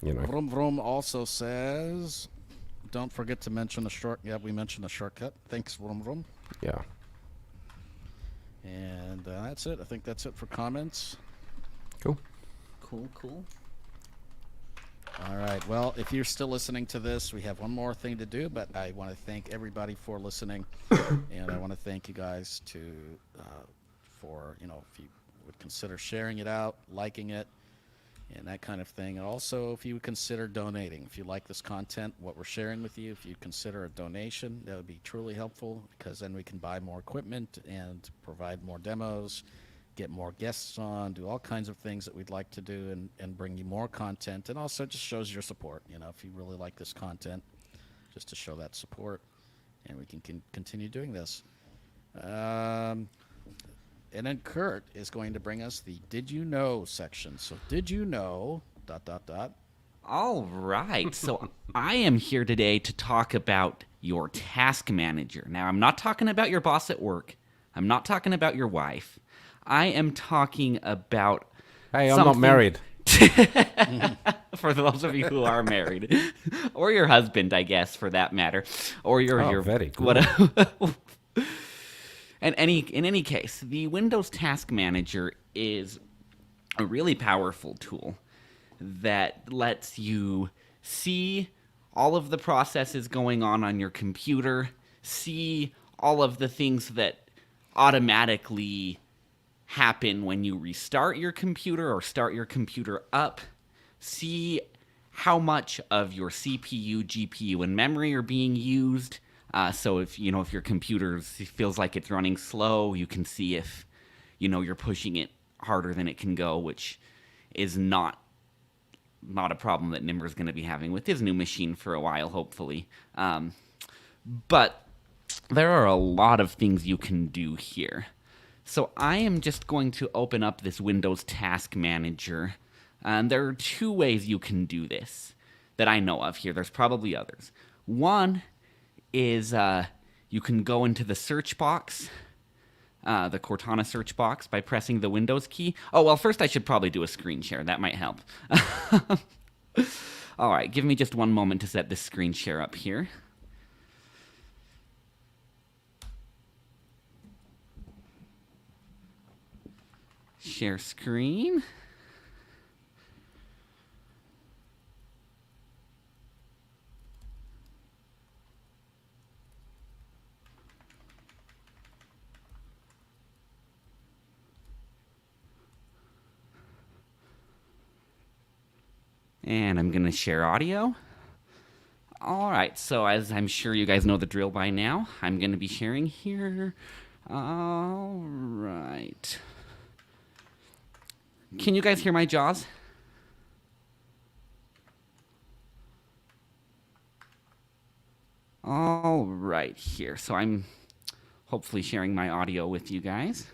A: Vroom Vroom also says... Don't forget to mention the we mentioned the shortcut. Thanks, Vroom Vroom.
B: Yeah.
A: And that's it. I think that's it for comments.
B: Cool.
C: Cool.
A: All right. Well, if you're still listening to this, we have one more thing to do, but I want to thank everybody for listening. And I want to thank you guys for, if you would consider sharing it out, liking it, and that kind of thing. And also, if you would consider donating, if you like this content, what we're sharing with you, if you consider a donation, that would be truly helpful, because then we can buy more equipment and provide more demos, get more guests on, do all kinds of things that we'd like to do, and bring you more content. And also just shows your support, if you really like this content, just to show that support. and we can continue doing this. And then Kurt is going to bring us the Did You Know section. So, did you know, ...
C: All right. So I am here today to talk about your task manager. Now, I'm not talking about your boss at work. I'm not talking about your wife. I am talking about
B: Hey, I'm not married.
C: For those of you who are married, or your husband, I guess, for that matter, or your
B: very good.
C: What? In any case, the Windows Task Manager is a really powerful tool that lets you see all of the processes going on your computer, see all of the things that automatically happen when you restart your computer or start your computer up, see how much of your CPU, GPU, and memory are being used. So if your computer feels like it's running slow, you can see if you're pushing it harder than it can go, which is not a problem that Nimmer's going to be having with his new machine for a while, hopefully. But there are a lot of things you can do here. So I am just going to open up this Windows Task Manager. And there are two ways you can do this that I know of here. There's probably others. One is you can go into the search box, the Cortana search box, by pressing the Windows key. Oh, well, first I should probably do a screen share. That might help. All right, give me just one moment to set this screen share up here. Share screen. And I'm going to share audio. All right, so as I'm sure you guys know the drill by now, I'm going to be sharing here. All right. Can you guys hear my jaws? All right, here. So I'm hopefully sharing my audio with you guys.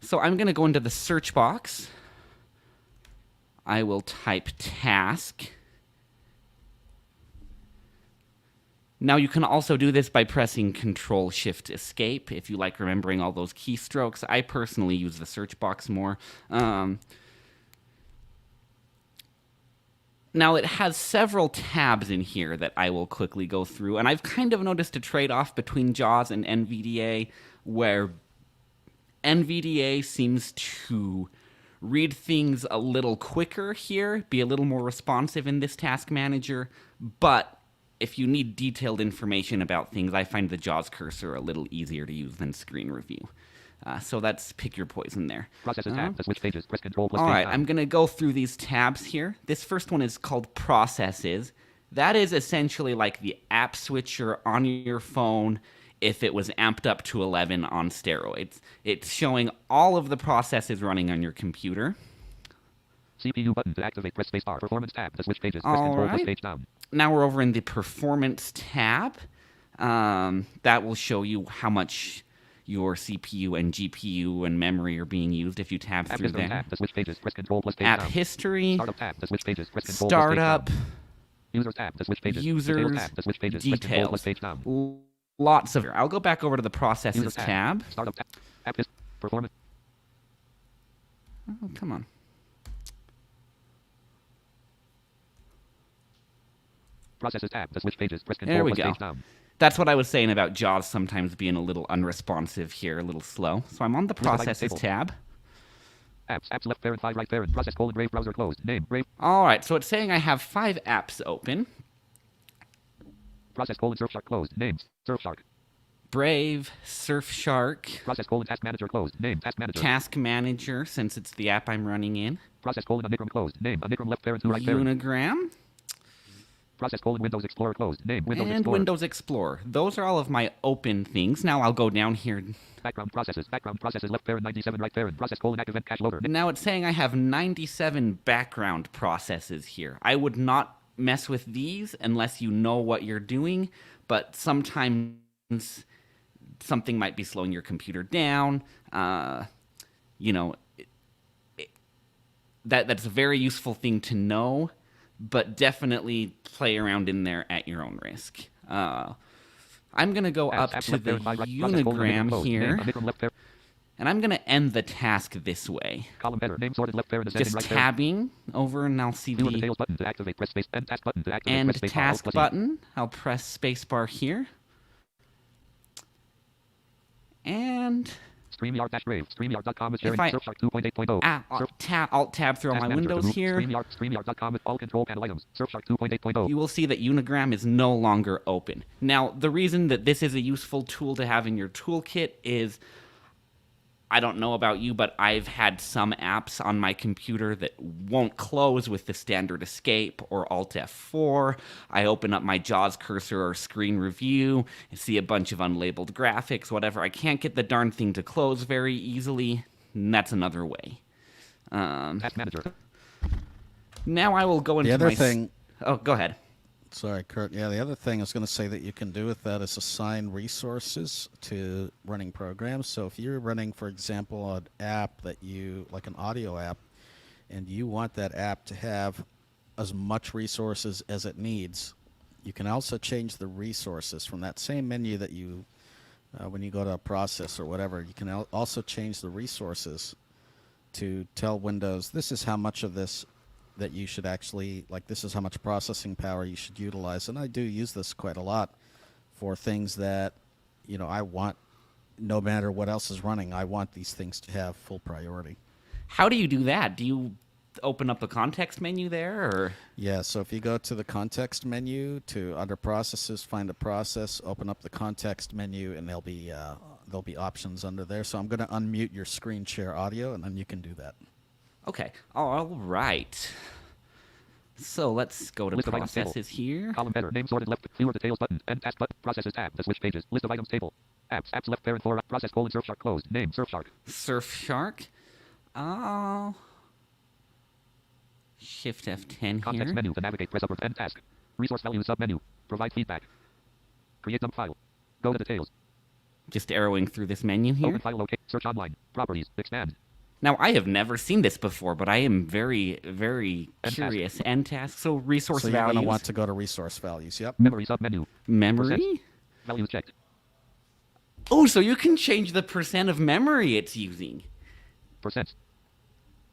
C: So I'm going to go into the search box. I will type task. Now you can also do this by pressing Control-Shift-Escape if you like remembering all those keystrokes. I personally use the search box more. Now it has several tabs in here that I will quickly go through, and I've kind of noticed a trade-off between JAWS and NVDA, where NVDA seems to read things a little quicker here, be a little more responsive in this task manager, but if you need detailed information about things, I find the JAWS cursor a little easier to use than screen review. So that's pick your poison there.
G: Processes tab to switch pages. Press Control plus
C: All
G: page
C: right,
G: down.
C: I'm going to go through these tabs here. This first one is called Processes. That is essentially like the app switcher on your phone if it was amped up to 11 on steroids. It's showing all of the processes running on your computer.
G: CPU button to activate. Press spacebar. Performance tab to switch pages. Press
C: All
G: Control plus
C: right.
G: page down.
C: Now we're over in the Performance tab. That will show you how much your CPU and GPU and memory are being used if you tab
G: App
C: through
G: history
C: that.
G: tab to switch pages. Press Control plus page
C: App
G: down.
C: history,
G: Startup tab to switch pages. Press Control plus page
C: startup,
G: down. Users tab to switch pages.
C: users,
G: Details tab to switch pages. Press Control plus
C: details.
G: page down.
C: Lots of. I'll go back over to the Processes
G: Users
C: tab.
G: Startup tab. App history. Performance.
C: Oh, come on.
G: Processes tab to switch pages. Press
C: There
G: Control
C: we
G: plus
C: go.
G: page down.
C: That's what I was saying about JAWS sometimes being a little unresponsive here, a little slow. So I'm on the
G: User
C: Processes
G: table.
C: tab.
G: Apps left parent 5 right parent. Process : Brave browser closed. Name Brave.
C: All right, so it's saying I have 5 apps open.
G: Process : Surfshark closed. Names Surfshark.
C: Brave, Surfshark,
G: Process : Task Manager closed. Name Task Manager.
C: Task Manager, since it's the app I'm running in.
G: Process : Anigram closed. Name Anigram left parent 2 right parent.
C: Unigram,
G: Process : Windows Explorer closed. Name Windows
C: and
G: Explorer.
C: Windows Explorer. Those are all of my open things. Now I'll go down here.
G: Background processes left parent 97 right parent. Process : Active Event Cache Loader.
C: Now it's saying I have 97 background processes here. I would not mess with these unless you know what you're doing, but sometimes something might be slowing your computer down. You know, that's a very useful thing to know, but definitely play around in there at your own risk. I'm going to go up to the unigram here, and I'm going to end the task this way.
G: Column header, name sorted left parent,
C: Just
G: right parent.
C: tabbing over, and I'll see
G: View of
C: the
G: details button to activate, press space, end task button to activate,
C: end
G: press space bar,
C: task
G: Alt plus E.
C: button. I'll press spacebar here. And
G: StreamYard-Brave, StreamYard.com is
C: if
G: sharing
C: I
G: Surfshark 2.8.0.
C: Alt tab through all
G: Task
C: my
G: Manager,
C: windows
G: remove
C: here,
G: StreamYard.com is all control panel items. Surfshark 2.8.0.
C: you will see that Unigram is no longer open. Now, the reason that this is a useful tool to have in your toolkit is, I don't know about you, but I've had some apps on my computer that won't close with the standard escape or Alt F4. I open up my JAWS cursor or screen review and see a bunch of unlabeled graphics, whatever. I can't get the darn thing to close very easily, and that's another way.
G: Task Manager.
C: Now I will go into
A: The other
C: my...
A: thing,
C: Oh, go ahead.
A: sorry, Kurt. Yeah, the other thing I was going to say that you can do with that is assign resources to running programs. So if you're running, for example, an app that you, like an audio app, and you want that app to have as much resources as it needs, you can also change the resources from that same menu that you, when you go to a process or whatever, you can also change the resources to tell Windows, this is how much of this that you should actually, like, this is how much processing power you should utilize. And I do use this quite a lot for things that, you know, I want, no matter what else is running, I want these things to have full priority.
C: How do you do that? Do you open up a context menu there, or?
A: Yeah, so if you go to the context menu, to under processes, find a process, open up the context menu, and there'll be options under there. So I'm going to unmute your screen share audio, and then you can do that.
C: Okay, all right. So let's go to
G: List of items table.
C: processes here.
G: Column header, name sorted left, view of details button, end task button, processes tab, to switch pages, list of items table. Apps left parent 4, process colon Surfshark closed, name Surfshark.
C: Surfshark. I'll Shift F10
G: Context
C: here.
G: menu to navigate, press upward, end task. Resource value submenu. Provide feedback. Create dump file. Go to details.
C: Just arrowing through this menu here.
G: Open file locate. Search online. Properties. Expand.
C: Now, I have never seen this before, but I am very, very
G: End
C: curious. End task. So resource
A: So you're
C: values.
A: going to want to go to resource values. Yep.
G: Memory submenu.
C: Memory?
G: Values checked.
C: Oh, so you can change the percent of memory it's using.
G: Percent.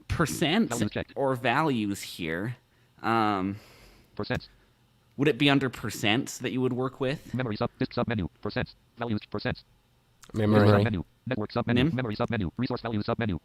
C: Percent
G: Values checked.
C: or values here.
G: Percent.
C: Would it be under percents that you would work with?
G: Memory disk submenu. Percent. Values percent.
B: Memory.
G: Submenu. Network submenu.
C: Nim?
G: Memory submenu. Resource value submenu.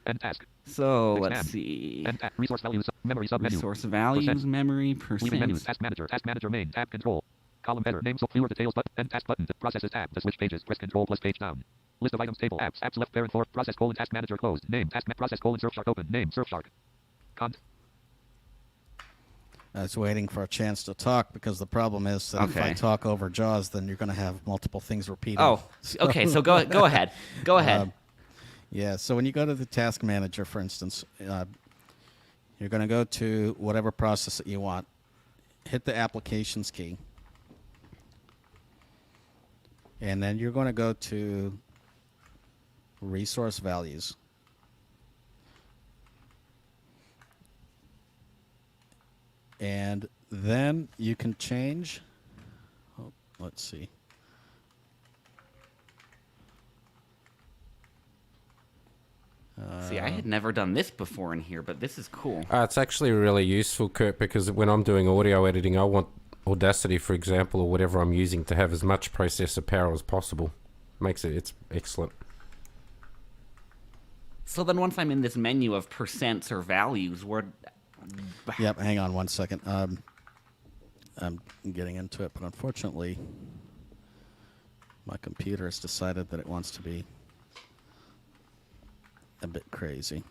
G: End task.
C: So
G: Expand.
C: let's see.
G: End task. Resource value memory submenu.
C: Resource values,
G: Percent.
C: memory,
G: Leaving menus.
C: percent.
G: Task manager main. Tab control. Column header. Name so viewer details button. End task button. Processes tab. To switch pages. Press control plus page down. List of items table. Apps left parent 4. Process colon task manager closed. Name process colon Surfshark open. Name Surfshark.
A: I was waiting for a chance to talk because the problem is that if I
C: Okay.
A: talk over JAWS, then you're going to have multiple things repeating.
C: Oh, okay. So go ahead. Go ahead.
A: Yeah, so when you go to the task manager, for instance, you're going to go to whatever process that you want. Hit the applications key. And then you're going to go to resource values. And then you can change. Oh, let's see.
C: See, I had never done this before in here, but this is cool.
B: It's actually really useful, Kurt, because when I'm doing audio editing, I want Audacity, for example, or whatever I'm using, to have as much processor power as possible. It's excellent.
C: So then once I'm in this menu of percents or values,
A: Yep, hang on one second. I'm getting into it, but unfortunately, my computer has decided that it wants to be a bit crazy.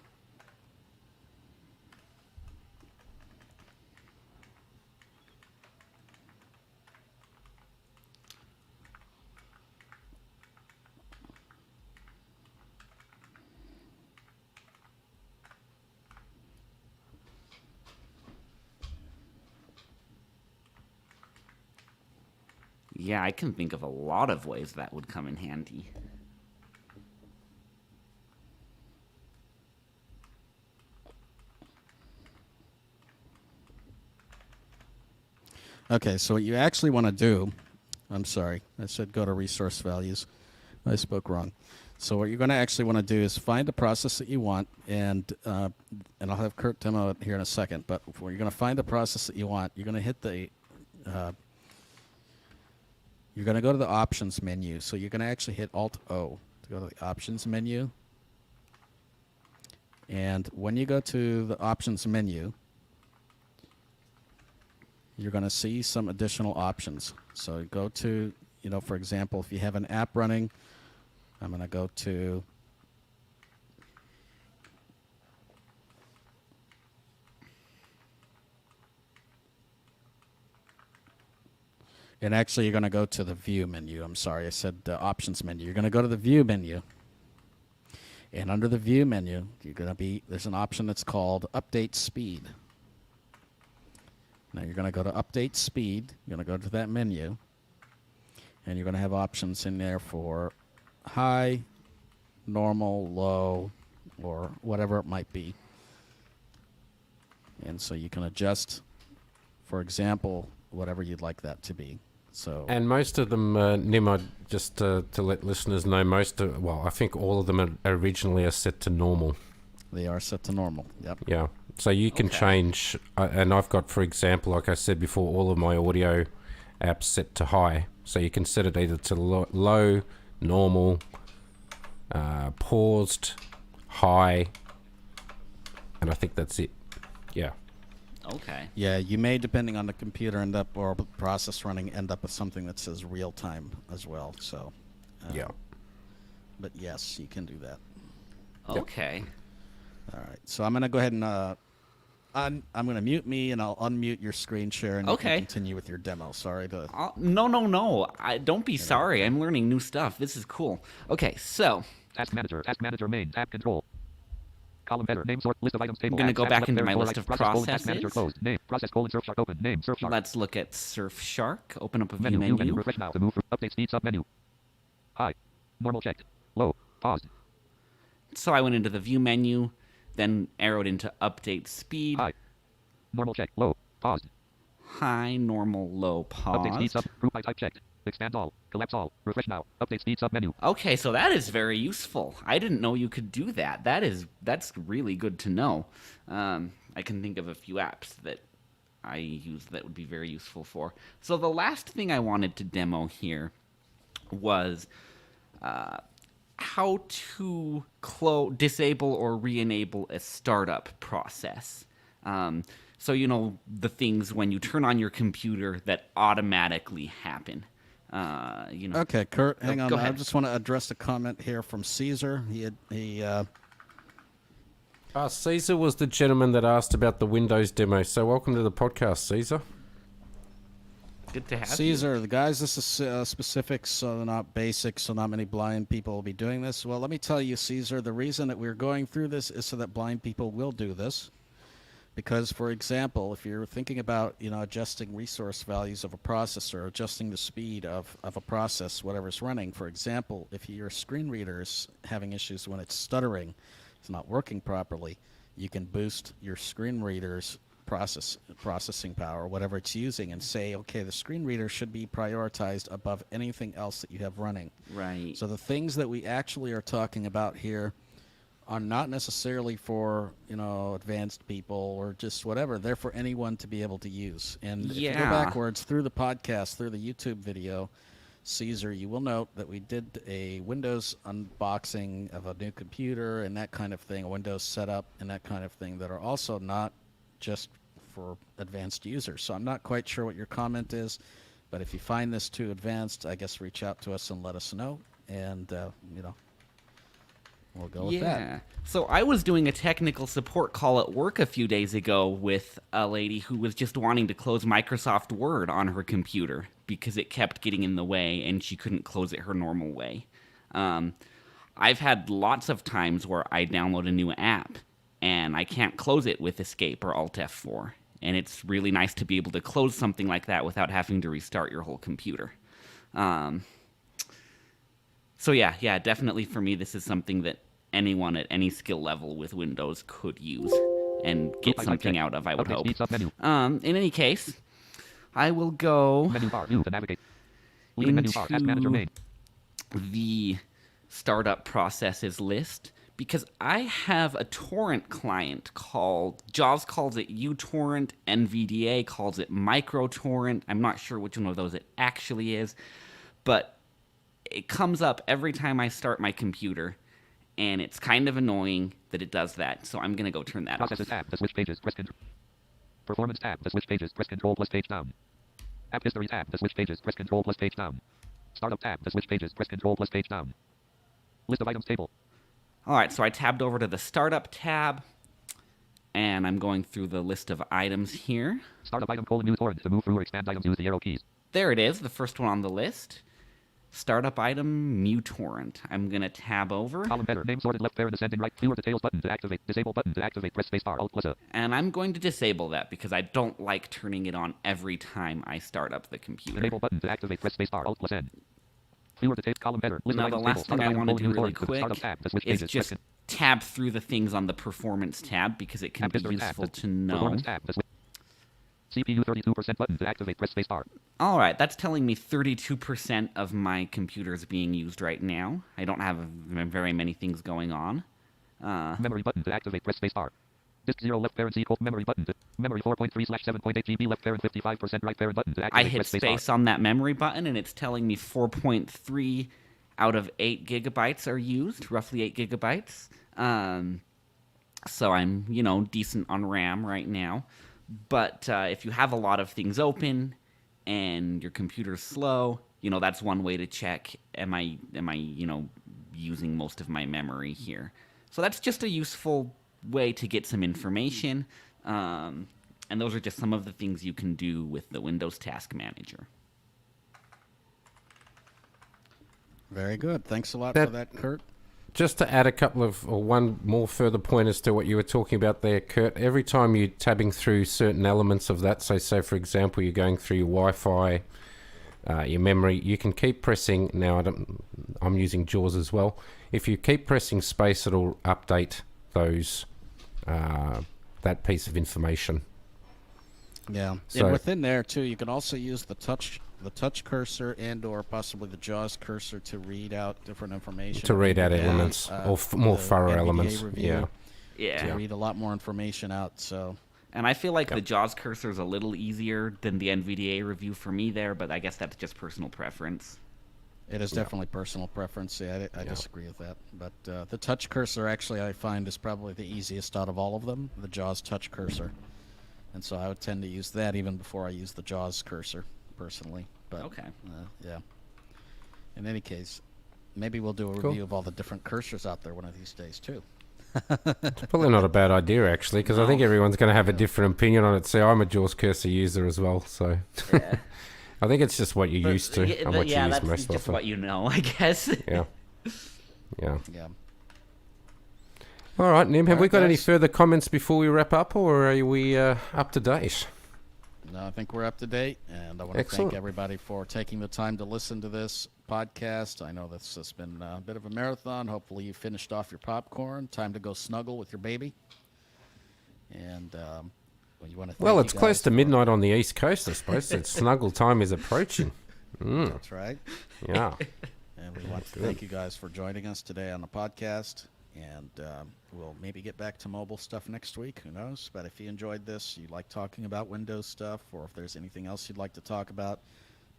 C: Yeah, I can think of a lot of ways that would come in handy.
A: Okay, so what you actually want to do, I'm sorry, I said go to resource values. I spoke wrong. So what you're going to actually want to do is find a process that you want, and I'll have Kurt demo it here in a second. But when you're going to find the process that you want, you're going to hit the you're going to go to the options menu. So you're going to actually hit Alt-O to go to the options menu. And when you go to the options menu, you're going to see some additional options. So go to, for example, if you have an app running, I'm going to go to and actually you're going to go to the view menu. I'm sorry, I said options menu. You're going to go to the view menu. And under the view menu, there's an option that's called update speed. Now you're going to go to update speed. You're going to go to that menu. And you're going to have options in there for high, normal, low, or whatever it might be. And so you can adjust, for example, whatever you'd like that to be. So
B: And most of them, Nima, just to let listeners know, I think all of them are originally set to normal.
A: they are set to normal. Yep.
B: Yeah. So you can change, and I've got, for example, like I said before, all of my audio apps set to high. So you can set it either to low, normal, paused, high, and I think that's it. Yeah.
C: Okay.
A: Yeah, you may, depending on the computer, or the process running, end up with something that says real time as well. So,
B: Yeah.
A: But yes, you can do that.
C: Okay.
A: All right. So I'm going to go ahead and I'm going to mute me, and I'll unmute your screen share, and you
C: Okay.
A: can continue with your demo. Sorry to.
C: No. Don't be sorry. I'm learning new stuff. This is cool. Okay, so
G: Task manager main, tab control. Column header, name sort, list of items, table.
C: I'm gonna
G: tab,
C: go
G: tab,
C: back
G: left
C: into
G: parent,
C: my
G: or
C: list
G: right,
C: of
G: process, task manager
C: processes.
G: closed, name, process, Surfshark open, name, Surfshark.
C: let's look at Surfshark. Open up a
G: Menu,
C: view
G: view
C: menu.
G: refresh now to move through, update speed sub menu. High, normal checked, low, paused,
C: So I went into the view menu, then arrowed into update speed.
G: high, normal check, low, paused,
C: High, normal, low,
G: update speed
C: paused.
G: sub, group by type checked, expand all, collapse all, refresh now, update speed sub menu.
C: Okay, so that is very useful. I didn't know you could do that. That's really good to know. I can think of a few apps that I use that would be very useful for. So the last thing I wanted to demo here was how to disable or re-enable a startup process. So the things when you turn on your computer that automatically happen.
A: Okay, Kurt, hang on.
C: go
A: I
C: ahead.
A: just want to address a comment here from Caesar.
B: Caesar was the gentleman that asked about the Windows demo. So welcome to the podcast, Caesar.
C: Good to have you.
A: Caesar, the guys, this is specifics, so not basics, so not many blind people will be doing this. Well, let me tell you, Caesar, the reason that we're going through this is so that blind people will do this. Because, for example, if you're thinking about, adjusting resource values of a processor, adjusting the speed of a process, whatever's running, for example, if your screen reader's having issues when it's stuttering, it's not working properly, you can boost your screen reader's processing power, whatever it's using, and say, okay, the screen reader should be prioritized above anything else that you have running.
C: Right.
A: So the things that we actually are talking about here are not necessarily for, advanced people or just whatever. They're for anyone to be able to use. And if you go
C: Yeah.
A: backwards through the podcast, through the YouTube video, Caesar, you will note that we did a Windows unboxing of a new computer and that kind of thing, a Windows setup and that kind of thing that are also not just for advanced users. So I'm not quite sure what your comment is, but if you find this too advanced, I guess reach out to us and let us know. And, we'll go with that.
C: So I was doing a technical support call at work a few days ago with a lady who was just wanting to close Microsoft Word on her computer because it kept getting in the way and she couldn't close it her normal way. I've had lots of times where I download a new app and I can't close it with Escape or Alt F4. And it's really nice to be able to close something like that without having to restart your whole computer. So yeah, definitely for me, this is something that anyone at any skill level with Windows could use and get something out of, I would hope. In any case, I will go
G: Menu bar. View to navigate. Leaving menu bar. Task manager main.
C: the startup processes list because I have a torrent client called JAWS calls it uTorrent, NVDA calls it microtorrent. I'm not sure which one of those it actually is, but it comes up every time I start my computer, and it's kind of annoying that it does that. So I'm gonna go turn that off.
G: Processes tab to switch pages. Press Ctrl. Performance tab to switch pages. Press Ctrl plus page down. App history tab to switch pages. Press Ctrl plus page down. Startup tab to switch pages. Press Ctrl plus page down. List of items table.
C: All right, so I tabbed over to the startup tab, and I'm going through the list of items here.
G: Startup item : new torrent. To move through or expand items, use the arrow keys.
C: There it is, the first one on the list. Startup item, uTorrent. I'm going to tab over.
G: Column header. Name sorted left parent ascending right. Fewer details button to activate. Disable button to activate. Press space bar. Alt plus A.
C: And I'm going to disable that because I don't like turning it on every time I start up the computer.
G: Enable button to activate. Press space bar. Alt plus N. Fewer details. Column header. List of
C: Now, the
G: items
C: last
G: table.
C: thing I
G: Startup
C: want to
G: item :
C: do
G: new
C: really
G: torrent. To
C: quick
G: startup tab to switch
C: is
G: pages.
C: just
G: Press
C: tab through the things on the performance tab because it can
G: App
C: be
G: history tab.
C: useful to know.
G: Performance tab to switch. CPU 32% button to activate. Press space bar.
C: All right, that's telling me 32% of my computer is being used right now. I don't have very many things going on.
G: Memory button to activate. Press space bar. Disk 0 left parent equals memory button to memory 4.3/7.8 GB left parent 55% right parent button to activate.
C: I hit
G: press space
C: space on that memory button, and it's telling me 4.3 out of 8 gigabytes are used, roughly 8 gigabytes. So I'm, decent on RAM right now. But if you have a lot of things open and your computer's slow, that's one way to check, am I using most of my memory here? So that's just a useful way to get some information. And those are just some of the things you can do with the Windows Task Manager.
A: Very good. Thanks a lot
B: That-
A: for that, Kurt.
B: Just to add one more further point as to what you were talking about there, Kurt, every time you're tabbing through certain elements of that, so say, for example, you're going through your Wi-Fi, your memory, you can keep pressing, now I'm using JAWS as well, if you keep pressing space, it'll update those, that piece of information.
A: Yeah.
B: So-
A: And within there, too, you can also use the touch cursor and or possibly the JAWS cursor to read out different information.
B: To read out
A: Yeah,
B: elements, or more
A: the
B: thorough
A: NVDA
B: elements,
A: review,
C: Yeah.
A: to read a lot more information out. So
C: And I feel like the JAWS cursor is a little easier than the NVDA review for me there, but I guess that's just personal preference.
A: it is definitely personal preference. Yeah, I disagree with that. But the touch cursor, actually, I find is probably the easiest out of all of them, the JAWS touch cursor. And so I would tend to use that even before I use the JAWS cursor, personally. But,
C: Okay.
A: Yeah. In any case, maybe we'll do a
B: Cool.
A: review of all the different cursors out there one of these days, too.
B: It's probably not a bad idea, actually, because I think everyone's going to have a different opinion on it. See, I'm a JAWS cursor user as well, so
C: Yeah.
B: I think it's just what you're used to and what you use
C: that's
B: most
C: just
B: often.
C: what you know, I guess.
B: Yeah.
A: Yeah.
B: All right, Nim, have
A: All
B: we
A: right,
B: got any
A: guys.
B: further comments before we wrap up, or are we up to date?
A: No, I think we're up to date, and I want to
B: Excellent.
A: thank everybody for taking the time to listen to this podcast. I know this has been a bit of a marathon. Hopefully you finished off your popcorn. Time to go snuggle with your baby. And you want to thank
B: Well,
A: you
B: it's close
A: guys
B: to
A: for-
B: midnight on the East Coast, I suppose. So snuggle time is approaching.
A: That's right.
B: Yeah.
A: And we want to thank you guys for joining us today on the podcast. And we'll maybe get back to mobile stuff next week. Who knows? But if you enjoyed this, you like talking about Windows stuff, or if there's anything else you'd like to talk about,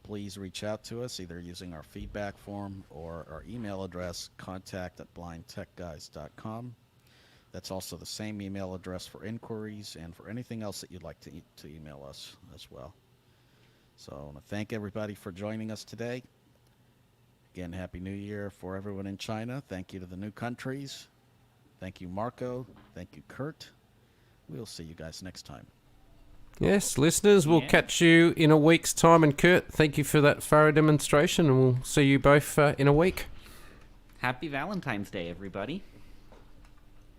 A: please reach out to us either using our feedback form or our email address, contact@blindtechguys.com. That's also the same email address for inquiries and for anything else that you'd like to email us as well. So I want to thank everybody for joining us today. Again, Happy New Year for everyone in China. Thank you to the new countries. Thank you, Marco. Thank you, Kurt. We'll see you guys next time.
B: Yes, listeners, we'll catch you in a week's time. And Kurt, thank you for that thorough demonstration, and we'll see you both in a week.
C: Happy Valentine's Day, everybody.